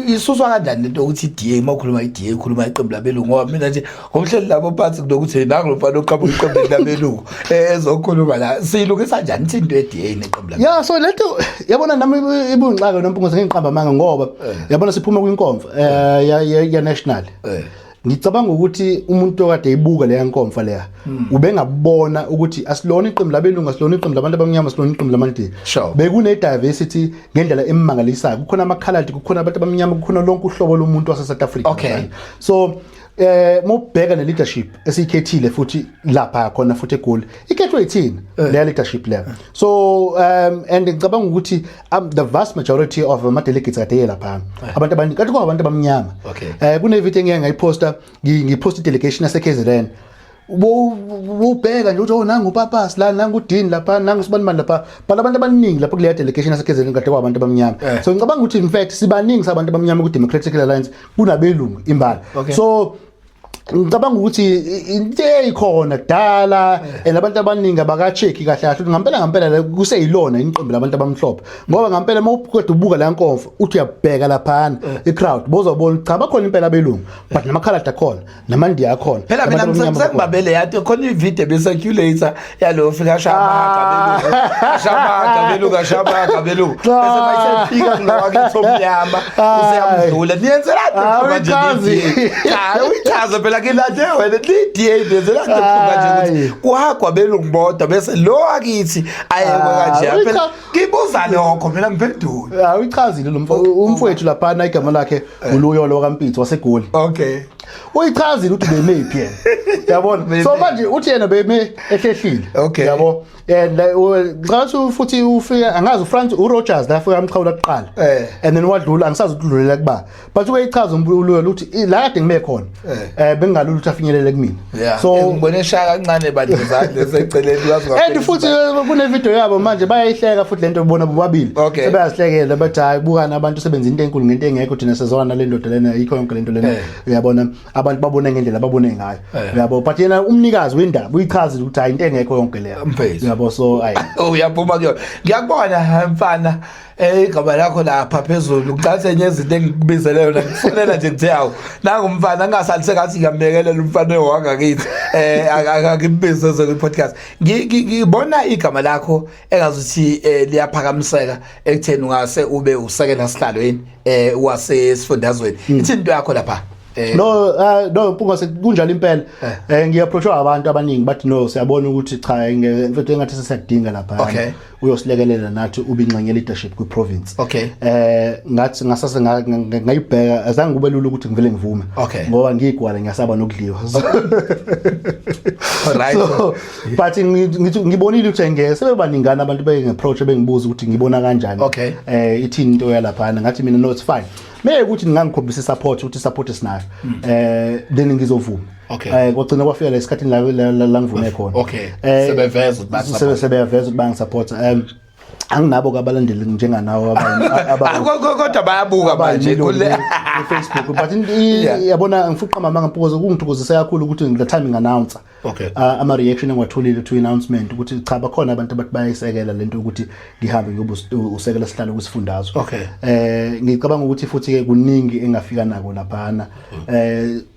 isuswa kanjani into ukuthi iDA makhuluma iDA ikhuluma iqembu labelungu ngoba mina nje ngomhleli labo phansi kunokuthi nangilofana oqhamuka iqembu labelungu ezokhuluma la silungisa kanjani into yeDA neqembu labelungu yeah so letho yabona nami ibunxaka noMpunguzi ngiqamba manga ngoba yabona siphuma kwinkonfa ya national ngicabanga ukuthi umuntu okade eyibuka leya nkonfa leya ubengabona ukuthi asilona iqembu labelungu asilona iqembu labantu abamnyama asilona iqembu lamanti bekune diversity ngendlela emangalisayo kukhona amakhaladi kukhona abantu abamnyama kukhona lonke uhlobo lomuntu wase South Africa so mobheka ne leadership esikhethile futhi lapha khona futhi eGoli ikhethwe yithina le leadership leyo so and ngicabanga ukuthi the vast majority of ama delegates kade lapha abantu abaningi kanti kwabantu abamnyama kune video engike ngayiposta ngiposta delegation yase KZN ubheka nje uthi nangu uPapas la nangu uDean lapha nangu sibani manje lapha abantu abaningi lapha kule delegation yase KZN kade kwabantu abamnyama so ngicabanga ukuthi in fact sibaningi sabantu abamnyama ku Democratic Alliance kunabelungu imbala so ngicabanga ukuthi into eyikhona kudala labantu abaningi abakacheki kahle kahle ngampela kuseyilona iqembu labantu abamhlophe ngoba ngampela mawuqeda ubuka la nkonfa uthi uyabheka lapha icrowd bozobona cha bakhona impela belungu but namakhalada khona namandiya akhona phela mina ngisengibabele yathi khona ivideo beseculator yalo fika shamaka belungu bese mayisefika kunowakithi omnyama useyamdlula niyenzela manje uyichaza phela kilade wena liDA bezela nje ukuthi kuhagwa belungu bodwa bese lo akithi ayekwe kanje phela ngibuza lokho mina ngiphendula uyichazile lo umfowethu lapha igama lakhe uLuyolo kaMpitso waseGoli uyichazile ukuthi bemephi yena yabona so manje uthi yena beme ehlehlile yabo ngathi futhi ufika angazi uFrance uRogers la afika amchawula kuqala and then wadlula angisazi ukudlulela kuba but uyichaza uLuyolo ukuthi la kade ngime khona bengalula ukuthi afinyelele kumina so ngibone shaka kancane bandle zandle seceleni yazi and futhi kune video yabo manje bayayihleka futhi lento bobona bobabili sebayahlekela bathi hayi bukana abantu sebenza into enkulu ngento engekho thina sezona le ndoda lena yikho yonke lento lena uyabona abantu babone ngendlela babone ngayo uyabo but yena umnikazi wendaba uyichazile ukuthi hayi into engekho yonke leyo uyabo so ayi uyaphuma kuyo ngiyakubona mfana igaba lakho lapha phezulu ngicathe enye izinto engikubizele yona ngifonela nje ngithi hawo nangu mfana angasalise ngathi ngiyambekelela umfana wangakithi akakimbize zo podcast ngibona igama lakho engazuthi liyaphakamiseka ekutheni ungase ube usekela sihlalweni wasesifundazweni ithi into yakho lapha no Mpunguzi kunjalo impela ngiapproachwa abantu abaningi bathi no siyabona ukuthi cha mfethu engathi sesiyadinga lapha uyosilekelela nathi ubingxenye leadership ku province ngathi ngasase ngayibheka azange kube lula ukuthi ngivele ngivume ngoba ngigwala ngiyasaba nokudliwa right but ngibonile ukuthi ngeke sebebaningana abantu bengiapproach bengibuza ukuthi ngibona kanjani ithini into yalapha ngathi mina no it's fine manje ukuthi ngangikhombisa support ukuthi support esinayo then ngizovuma kwagcina kwafika la isikhathi la ngivume khona sebeveza ukuthi bangisupport anginabo kabalandeli njenganawo kodwa bayabuka manje kule Facebook but yabona ngifuqa mama ngampokozo kungithokozisa kakhulu ukuthi ngila time ngannounce ama reaction engwatholile to announcement ukuthi cha bakhona abantu abathi bayisekela lento ukuthi ngihambe ngiyobusekela sihlalo kusifundazwe ngicabanga ukuthi futhi ke kuningi engafika nako laphana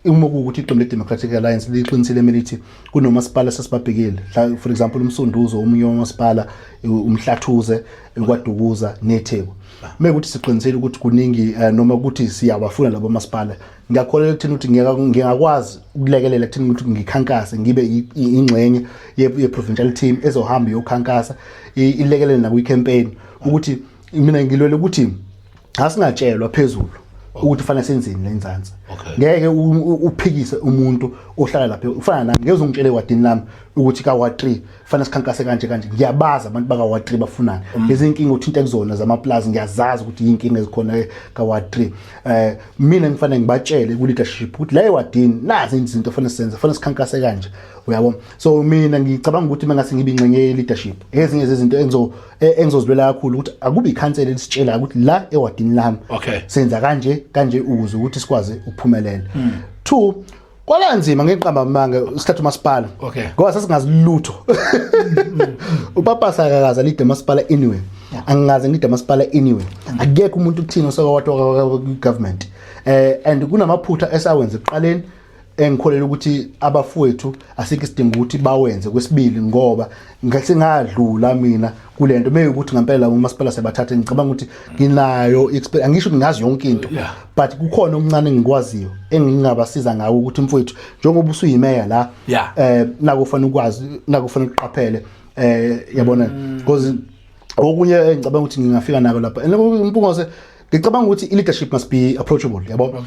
uma ukuthi iqembu leDemocratic Alliance liqinisile milithi kunomasipala sesibabhekile for example umsunduzo omunye wamasipala umhlathuze kwaDukuza neTheku mekuthi siqinisele ukuthi kuningi noma ukuthi siyabafuna labo masipala ngiyakholelwa ekuthini ukuthi ngiyakwazi ukulekelela ekuthini ukuthi ngikhankase ngibe ingxenye ye-provincial team ezohamba yokhankasa ilekelele na kwi-campaign ukuthi mina ngilwele ukuthi asingatshelwa phezulu ukuthi fanele senzeni lenzansi ngeke uphikise umuntu ohlala lapha ufana nami ngeke uzungitshele wadini lami ukuthi ka wa 3 fanele sikhankase kanje ngiyabaza abantu baka wa 3 bafunana lezi inkinga uthinta kuzona zamaplaza ngiyazazi ukuthi inkinga ezikhona ka wa 3 mina ngifanele ngibatshele ku leadership ukuthi la ewadini nazi izinto fanele sizenze fanele sikhankase kanje uyabona so mina ngicabanga ukuthi mangase ngibe ingxenye ye leadership ezinye zezinto engizozibela kakhulu ukuthi akubi ikhansela lisitshela ukuthi la ewadini lami senza kanje ukuze ukuthi sikwazi ukuphumelela 2 kwalanzima ngeqamba manga isikhathi umasipala ngoba sasingazilutho upapa sakakaza lead umasipala anyway angaze ngida umasipala anyway akekho umuntu ukuthina osaka government and kunamaphutha esawenze eqaleni engikholela ukuthi abafowethu asike isidingo ukuthi bawenze kwesibili ngoba ngasengadlula mina kulento meyukuthi ngempela labo umasipala sebathatha ngicabanga ukuthi nginayo angisho ngingazi yonke into but kukhona okuncane engikwaziyo engingabasiza ngawo ukuthi mfowethu njengoba usuyimeya la nakufanele ukwazi nakufanele uqaphele yabona because okunye engicabanga ukuthi ngingafika nako lapha Mpungose ngicabanga ukuthi leadership must be approachable yabo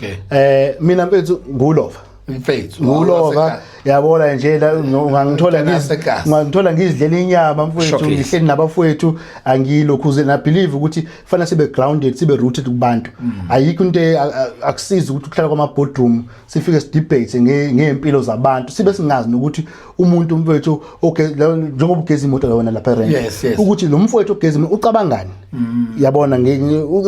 mina mfethu ngulova mfethu ngulova yabona nje la ungangithola ngizidlela inyama mfowethu ngihleli nabafowethu angilokhuze na believe ukuthi fanele sibe grounded sibe rooted kubantu ayikho into akusiza ukuthi uhlala kwama boardroom sifike sidebate ngempilo zabantu sibe singazi nokuthi umuntu mfowethu okay njengoba ugeza imoto la wena lapha rent ukuthi lo mfowethu ugeza ucabangani yabona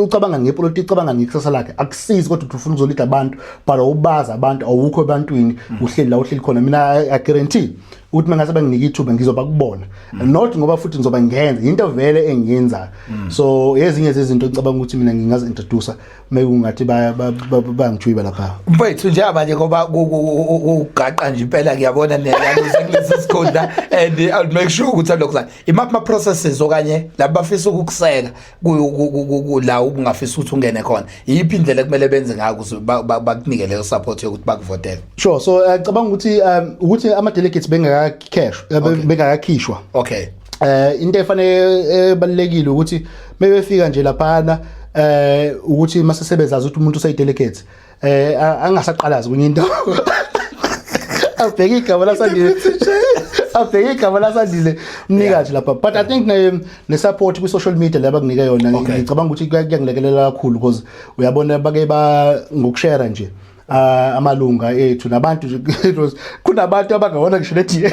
ucabanga ngepolitiki ucabanga ngekusasa lakhe akusizi kodwa ufuna ukuzolida abantu bhala ubaza abantu awukho ebantwini uhleli la uhleli khona mina I guarantee ukuthi mangasabe nginika ithuba ngizoba kubona not ngoba futhi ngizoba ngenza into vele engiyenza so ezinye zezinto ngicabanga ukuthi mina ngingazi introduce mekungathi bangijwiba lapha mfethu nje abanye ngoba ugaqa nje impela ngiyabona neyaluze kulesi sikhunda and I'll make sure ukuthi alokho imaphi ama processes okanye labafisa ukukuseka la ungafisa ukuthi ungene khona yipi indlela kumele benze ngayo ukuze bakunike leyo support yokuthi bakuvotele sure so ngicabanga ukuthi ama delegates bengakakhishwa into efanele ebalekile ukuthi mebefika nje laphana ukuthi masesebenzaza ukuthi umuntu usayidelegate angasaqalazi kwenye into abheke igama lasandile mnikazi lapha but I think ne support ku social media laba kunika yona ngicabanga ukuthi kuyangilekelela kakhulu because uyabona bake ngokushare nje amalunga ethu nabantu kunabantu abangawona ngisho lethi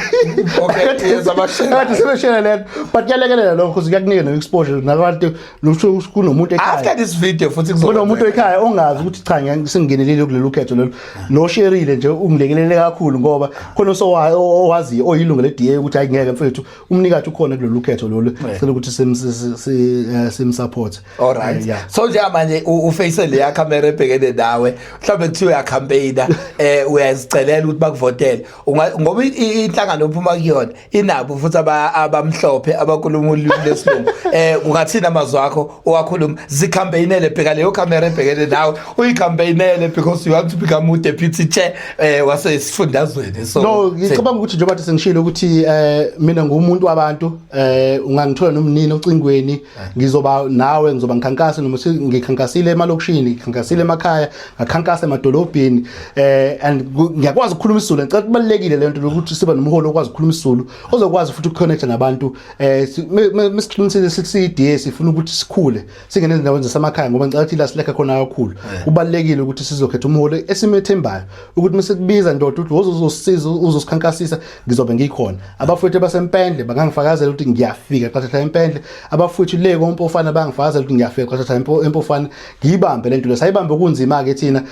abashare sebeshare le but yalekelela lokho because kuyakunika no exposure nabantu lusho kunomuntu ekhaya after this video futhi kunomuntu ekhaya ongazi ukuthi cha ngisengenelele kulelo ukhetho lelo no shareile nje ungilekelele kakhulu ngoba khona owazi oyilunga leDA ukuthi ayingeke mfethu umnikazi ukhona kulelo ukhetho lolo sicela ukuthi sim support all right so nje manje uface le ya camera ebhekene nawe mhlawumbe kuthiwa campaigner uyazicelela ukuthi bakuvotele ngoba inhlangano ophuma kuyona inabo futhi abamhlophe abakhuluma ulimi lesilungu ungathina amazwi akho owakhuluma zicampaignele bheka leyo camera ebhekene nawe uyicampaignele because you want to become deputy chair wasesifundazweni so no ngicabanga ukuthi njengoba sengishilo ukuthi mina ngumuntu wabantu ungangithola nomnini ocingweni ngizoba nawe ngizoba ngikhankasa noma ngikhankasile emalokishini ngikhankasile emakhaya ngakhankasa emadolobheni edolobheni and ngiyakwazi ukukhuluma isiZulu ngicela kubalekile lento ukuthi siba nomholi okwazi ukukhuluma isiZulu ozokwazi futhi ukuconnecta nabantu mesiqinisile siCDA sifuna ukuthi sikhule singene ezindaweni zasemakhaya ngoba ngicela ukuthi la silekha khona kakhulu kubalekile ukuthi sizokhetha umholi esimethembayo ukuthi mesekubiza ndoda ukuthi uzosisiza uzosikhankasisa ngizobe ngikhona abafowethu basempendle bangangifakazela ukuthi ngiyafika qathatha empendle abafowethu le kompofana bangifakazela ukuthi ngiyafika qathatha empofana ngiyibambe lento le sayibambe kunzima ke thina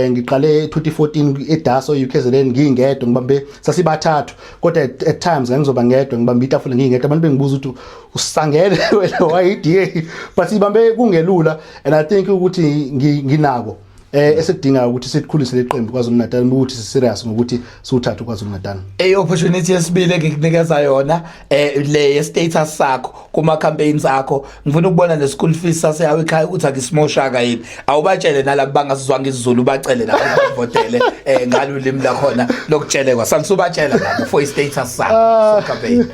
ngiqale 2014 eDaso UKZN ngingedwa ngibambe sasibathathu kodwa at times ngizoba ngedwa ngibambe itafula ngingedwa abantu bengibuza ukuthi usangele wena wayiDA but sibambe kungelula and I think ukuthi nginako esikudinga ukuthi sikhulise leqembu kwaZulu-Natal ukuthi siserious ngokuthi siwuthathe kwaZulu-Natal. Opportunity yesibili engikunikeza yona le status sakho kuma campaigns akho ngifuna ukubona le school fees saseyawe ekhaya ukuthi akisimoshaka yini awubatshele nalabo bangasizwanga isiZulu bacele nabo bavotele ngalulimi lakhona lokutshele sanisubatshela nabo for status sakho campaign.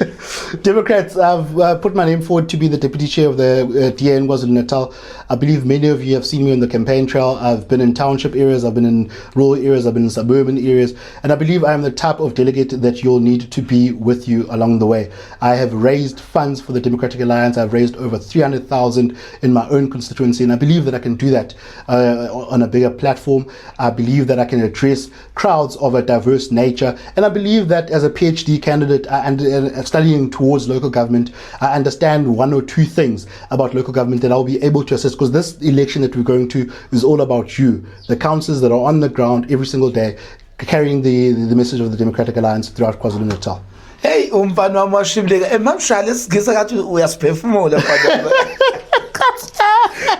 Democrats, I've put my name forward to be the deputy chair of the DN KwaZulu-Natal. I believe many of you have seen me on the campaign trail. I've been in township areas, I've been in rural areas, I've been in suburban areas, and I believe I am the type of delegate that you'll need to be with you along the way. I have raised funds for the Democratic Alliance. I've raised over 300,000 in my own constituency, and I believe that I can do that on a bigger platform. I believe that I can address crowds of a diverse nature, and I believe that as a PhD candidate and studying towards local government, I understand one or two things about local government that I'll be able to assist, because this election that we're going to is all about you, the councillors that are on the ground every single day, carrying the message of the Democratic Alliance throughout KwaZulu-Natal. Hey, umfana wami washimleka mamshale sigisa ngathi uyasiphefumula mfana.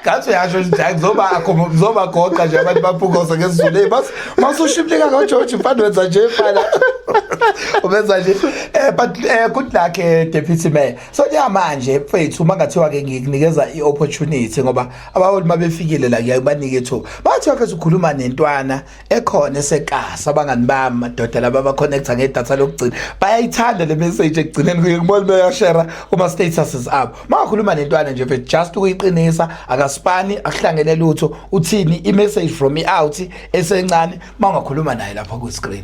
Kathi uyasho nje ngizoba goqa nje abantu baphukosa ngesiZulu masushimleka ngoJoji mfana wenza nje mfana ubenza nje but good luck deputy mayor. So manje mfethu mangathiwa ke ngikunikeza iopportunity ngoba abaholi mabefikile la ngiyabanike ithuba bathiwa ke ukukhuluma nentwana ekhona esekasa abangani bami madoda laba abaconnecta ngedatha lokugcina bayayithanda le message ekugcineni ngibona bayashare kuma statuses abo makhuluma nentwana nje mfethu just ukuyiqinisa akaspani akuhlangene lutho uthini imessage from out esencane mangakhuluma naye lapha ku screen.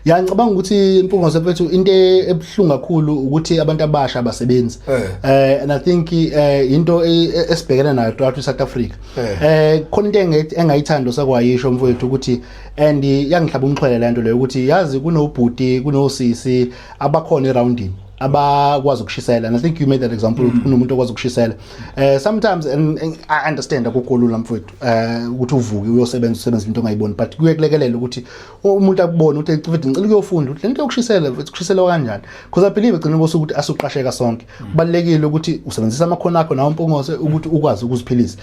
Ya ngicabanga ukuthi impungose mfethu into ebhlungu kakhulu ukuthi abantu abasha abasebenzi and I think into esibhekene nayo throughout South Africa khona into engayithanda sakwayisho mfethu ukuthi and yangihlaba umxhwele lento leyo ukuthi yazi kunobhuti kunosisi abakhona around abakwazi ukushisela, and I think you made that example kunomuntu okwazi ukushisela sometimes, and I understand akukolula mfowethu ukuthi uvuke uyosebenza into ongayiboni, but kuyekulekelela ukuthi umuntu akubone ukuthi mfowethu ngicela ukuyofunda ukuthi lento yokushisela kushiselwa kanjani, because I believe egcina bose ukuthi asuqasheka sonke kubalekile ukuthi usebenzisa amakhono akho nawo mpongose ukuthi ukwazi ukuziphilisa.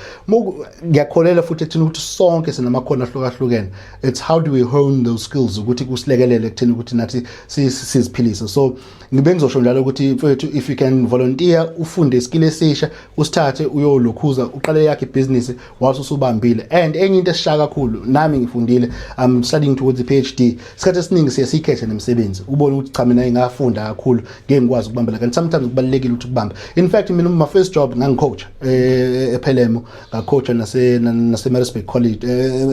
Ngiyakholela futhi ekuthini ukuthi sonke sinamakhono ahlukahlukene, it's how do we hone those skills ukuthi kusilekelele ekuthini ukuthi nathi siziphilise. So ngibe ngizosho njalo ukuthi mfowethu if you can volunteer ufunde skill esisha usithathe uyolokhuza uqale yakhe business wathi usubambile. And enye into esishaka kakhulu nami ngifundile, I'm studying towards the PhD, isikhathi esiningi siyasikhetha nemsebenzi ubone ukuthi cha mina ngafunda kakhulu ngeke ngikwazi ukubambela kanti sometimes kubalekile ukuthi ukubamba. In fact mina my first job ngangicoach ePhelemo, ngacoach nase Maritzburg College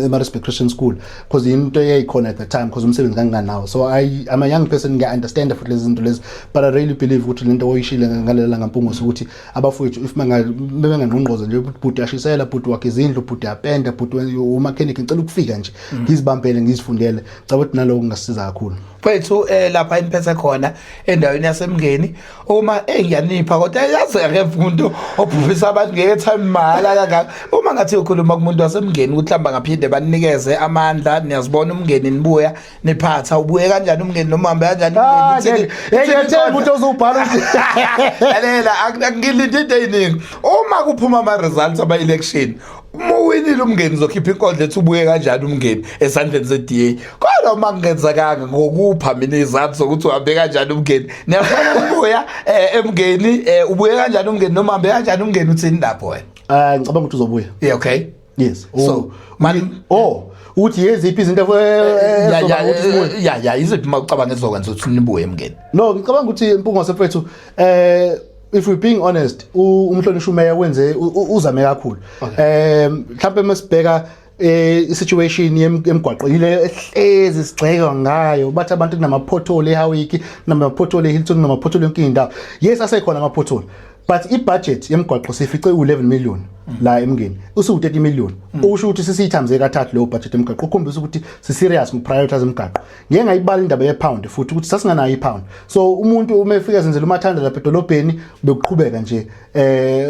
Maritzburg Christian School, because into yayikhona at the time because umsebenzi nganganawo. So I'm a young person, I understand futhi lezi zinto lezi, but I really believe ukuthi lento oyishile ngalela ngampungose ukuthi abafowethu if bengangqongqoza nje ubhuti ashisela, bhuti wakhe izindlu, bhuti yapenda, bhuti umechanic ngicela ukufika nje ngizibambele ngizifundele, cabanga ukuthi naloko kungasiza kakhulu. Mfethu lapha iniphethe khona endaweni yasemngeni uma ngiyanipha kodwa yazi ngefundo obhuvisa abantu ngetime mala kangaka uma ngathi ukhuluma kumuntu wasemngeni ukuthi hamba ngaphinde banikeze amandla, niyazibona umngeni nibuya niphatha ubuye kanjani umngeni noma hambe kanjani umngeni ngiyethemba ukuthi uzobhala lalela angilinde into eyiningi uma kuphuma ama results aba election umuwinile umngeni zokhipha inkondlo ethi ubuye kanjani umngeni esandleni zeDA kodwa uma ngenzakanga ngokupha mina izathu zokuthi uhambe kanjani umngeni niyafuna ukubuya emngeni ubuye kanjani umngeni noma hambe kanjani umngeni uthini lapho wena ngicabanga ukuthi uzobuya. Yeah, okay, yes. So man uthi yeziphi izinto iziphi mawucabanga ezokwenza ukuthi nibuye emngeni? No, ngicabanga ukuthi impungose mfethu if we're being honest umhlonishwa umeya wenze uzame kakhulu. Mhlawumbe masibheka situation yemgwaqo ile ehlezi sigxeka ngayo bathi abantu kunama pothole eHawiki kunama pothole eHilton kunama pothole yonke indawo yes asekhona ama pothole but ibudget yemgwaqo sifice u11 million la emngeni usu 30 million usho ukuthi sisithamze kathathu lo budget emgwaqo ukhombisa ukuthi si serious ngoprioritize emgwaqo ngeke ngayibala indaba yepound futhi ukuthi sasinganayo ipound so umuntu uma efika ezenzela umathanda lapha edolobheni bekuqhubeka nje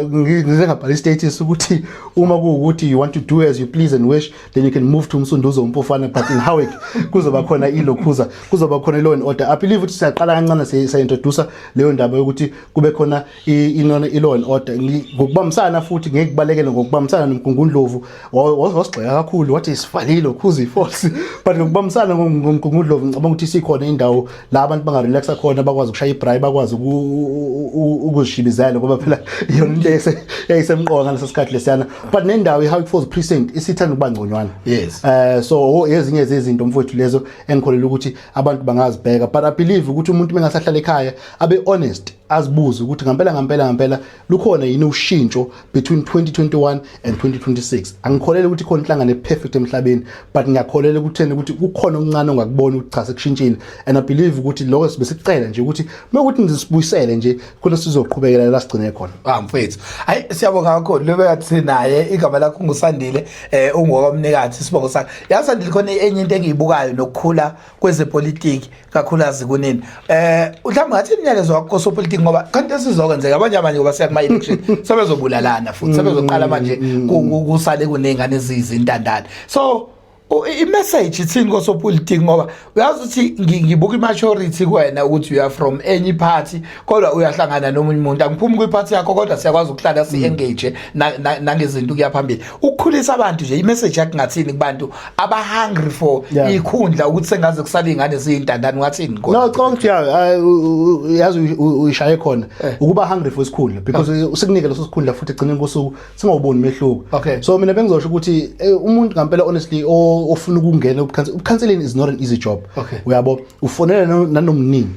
ngize ngabhala status ukuthi uma kuukuthi you want to do as you please and wish then you can move to Msunduzo uMpofana but in Howick kuzoba khona ilokhuza kuzoba khona law and order I believe ukuthi siyaqala kancane siya-introduce leyo ndaba yokuthi kube khona law and order ngokubambisana futhi ngeke kubalekele ngokubambisana noMgungundlovu wasigxeka kakhulu wathi isivalile ukhuza iforce but ngokubambisana ngoMgungundlovu ngicabanga ukuthi sikhona indawo la abantu bangarelaxa khona bakwazi ukushaya ibrayi bakwazi ukuzishibizela ngoba phela yona into eyayisemqoka ngaleso sikhathi lesiyana but nendawo iHowick Falls precinct isithanda ukuba ngconywana yes so ezinye zezinto mfowethu lezo engikholela ukuthi abantu bangazibheka but I believe ukuthi umuntu mengasahlala ekhaya abe honest azibuze ukuthi ngempela lukhona yini ushintsho between 2021 and 2026 angikholele ukuthi khona inhlangano eperfect emhlabeni but ngiyakholela ukuthi kukhona okuncane ongakubona ukuthi cha sekushintshile and I believe ukuthi lokho sibesicela nje ukuthi mekuthi ngisibuyisele nje khona sizoqhubekela la sigcine khona mfethu hayi siyabonga kakhulu lobe yathi naye igama lakho ngusandile ungokomnikazi sibongo sakhe yasandile khona enye into engiyibukayo nokukhula kwezepolitiki kakhulukazi kunini mhlawumbe ngathi imiyalezo wakho sopolitiki ngoba kanti sizokwenzeka abanye ngoba siya kuma election sebezobulalana futhi sebezoqala manje kusale kunengane ezizintandane so i-message ithini kosopolitiki ngoba uyazi ukuthi ngibuka i-majority kuwena ukuthi you are from any party kodwa uyahlangana nomunye umuntu angiphumi kwi-party yakho kodwa siyakwazi ukuhlala si-engage nangezinto kuyaphambili ukukhulisa abantu nje i-message yakho ngathini kubantu aba-hungry for ikhundla ukuthi sengaze kusale iy'ngane ziyintandane ngathini no conti yazi uyishaye khona ukuba hungry for isikhundla because usikunike leso sikhundla futhi egcineni kosuku singawuboni umehluko so mina bengizosho ukuthi umuntu ngempela honestly ofuna ukungena ukukhanseling is not an easy job uyabo ufonela nanomningi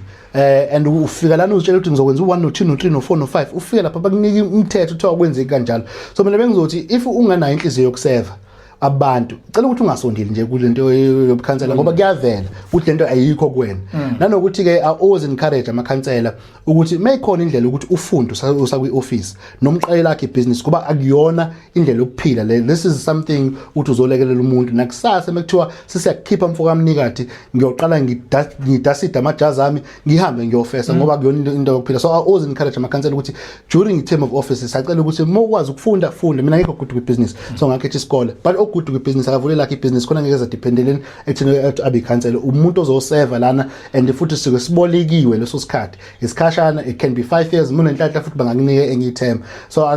and ufika lana uzitshela ukuthi ngizokwenza u1 no 2 no 3 no 4 no 5 ufika lapha bakunika umthetho uthiwa ukwenze kanjalo so mina bengizothi if unganayo inhliziyo yokuseva abantu cela ukuthi ungasondeli nje kulento yobukhansela ngoba kuyavela ukuthi lento ayikho kuwena nanokuthi ke always encourage amakhansela ukuthi mayikhona indlela ukuthi ufunde usakwi office nomqayela lakhe business kuba akuyona indlela yokuphila le this is something uthi uzolekelela umuntu nakusasa mekuthiwa sisiyakhipha mfoka kamnikati ngiyoqala ngidasida amajazi ami ngihambe ngiyofesa ngoba akuyona into yokuphila so always encourage amakhansela ukuthi during the term of office sacela ukuthi mawukwazi ukufunda mina ngikho good kwibusiness so ngakhetha isikole but good kwibusiness akavulela lakhe ibusiness khona ngeke zadependeleni ekuthini abe cancel umuntu ozoseva lana and futhi sike sibolekiwe leso sikhathi isikhashana it can be 5 years mina enhlanhla futhi bangakunike enye term so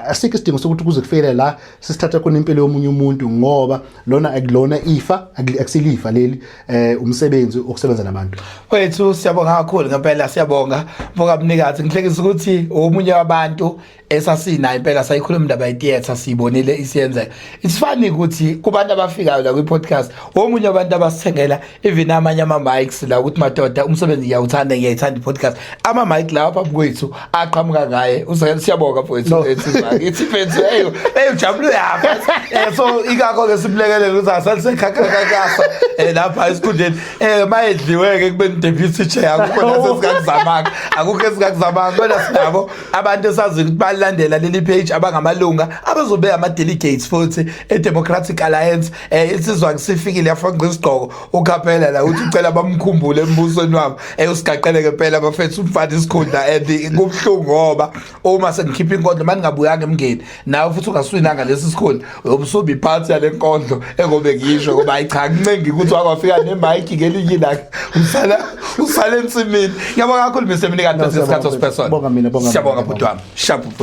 asikho isidingo sokuthi kuze kufikele la sisithatha khona impilo yomunye umuntu ngoba lona akulona ifa akusilifa leli umsebenzi okusebenza nabantu wethu siyabonga kakhulu ngempela siyabonga mfoka mnikazi ngihlekisa ukuthi omunye wabantu esasinayo impela sayikhuluma indaba yetheater sibonile isiyenzeka it's funny ukuthi kubantu abafikayo la kwi-podcast omunye wabantu abasithengela even amanye ama-mics la ukuthi madoda umsebenzi ngiyawuthanda ngiyayithanda i-podcast ama-mic la apha kwethu aqhamuka ngaye siyabonga mfowethu ithi mfethu ujabule yapha so ikakho-ke simlekelele ukuthi asalisekhakhakakasa lapha esikhundleni mayedliwe-ke kubeni deputy chair akukho nasesingakuzamanga akukho esingakuzamanga kodwa sinabo abantu esazi ukuthi landela leli page abangamalunga abazobe ama-delegates futhi e-Democratic Alliance isizwa ngisifikile yafaka isigqoko ukhaphela la uthi ucela bamkhumbule embusweni wabo usigaqeleke phela bafethu umfana isikhundla and kubhlungu ngoba uma sengikhipha inkondlo manje ngabuyanga emngeni nawe futhi ungaswinanga lesi sikhundla uyobusuba iphathi yale nkondlo engobe ngisho ngoba ayicha kuncengi ukuthi wakwafika nemic ngelinye lakhe usala ensimini ngiyabonga kakhulu Mr. Mnikati ngesikhathi osipesona bonga mina siyabonga bhuti wami sharp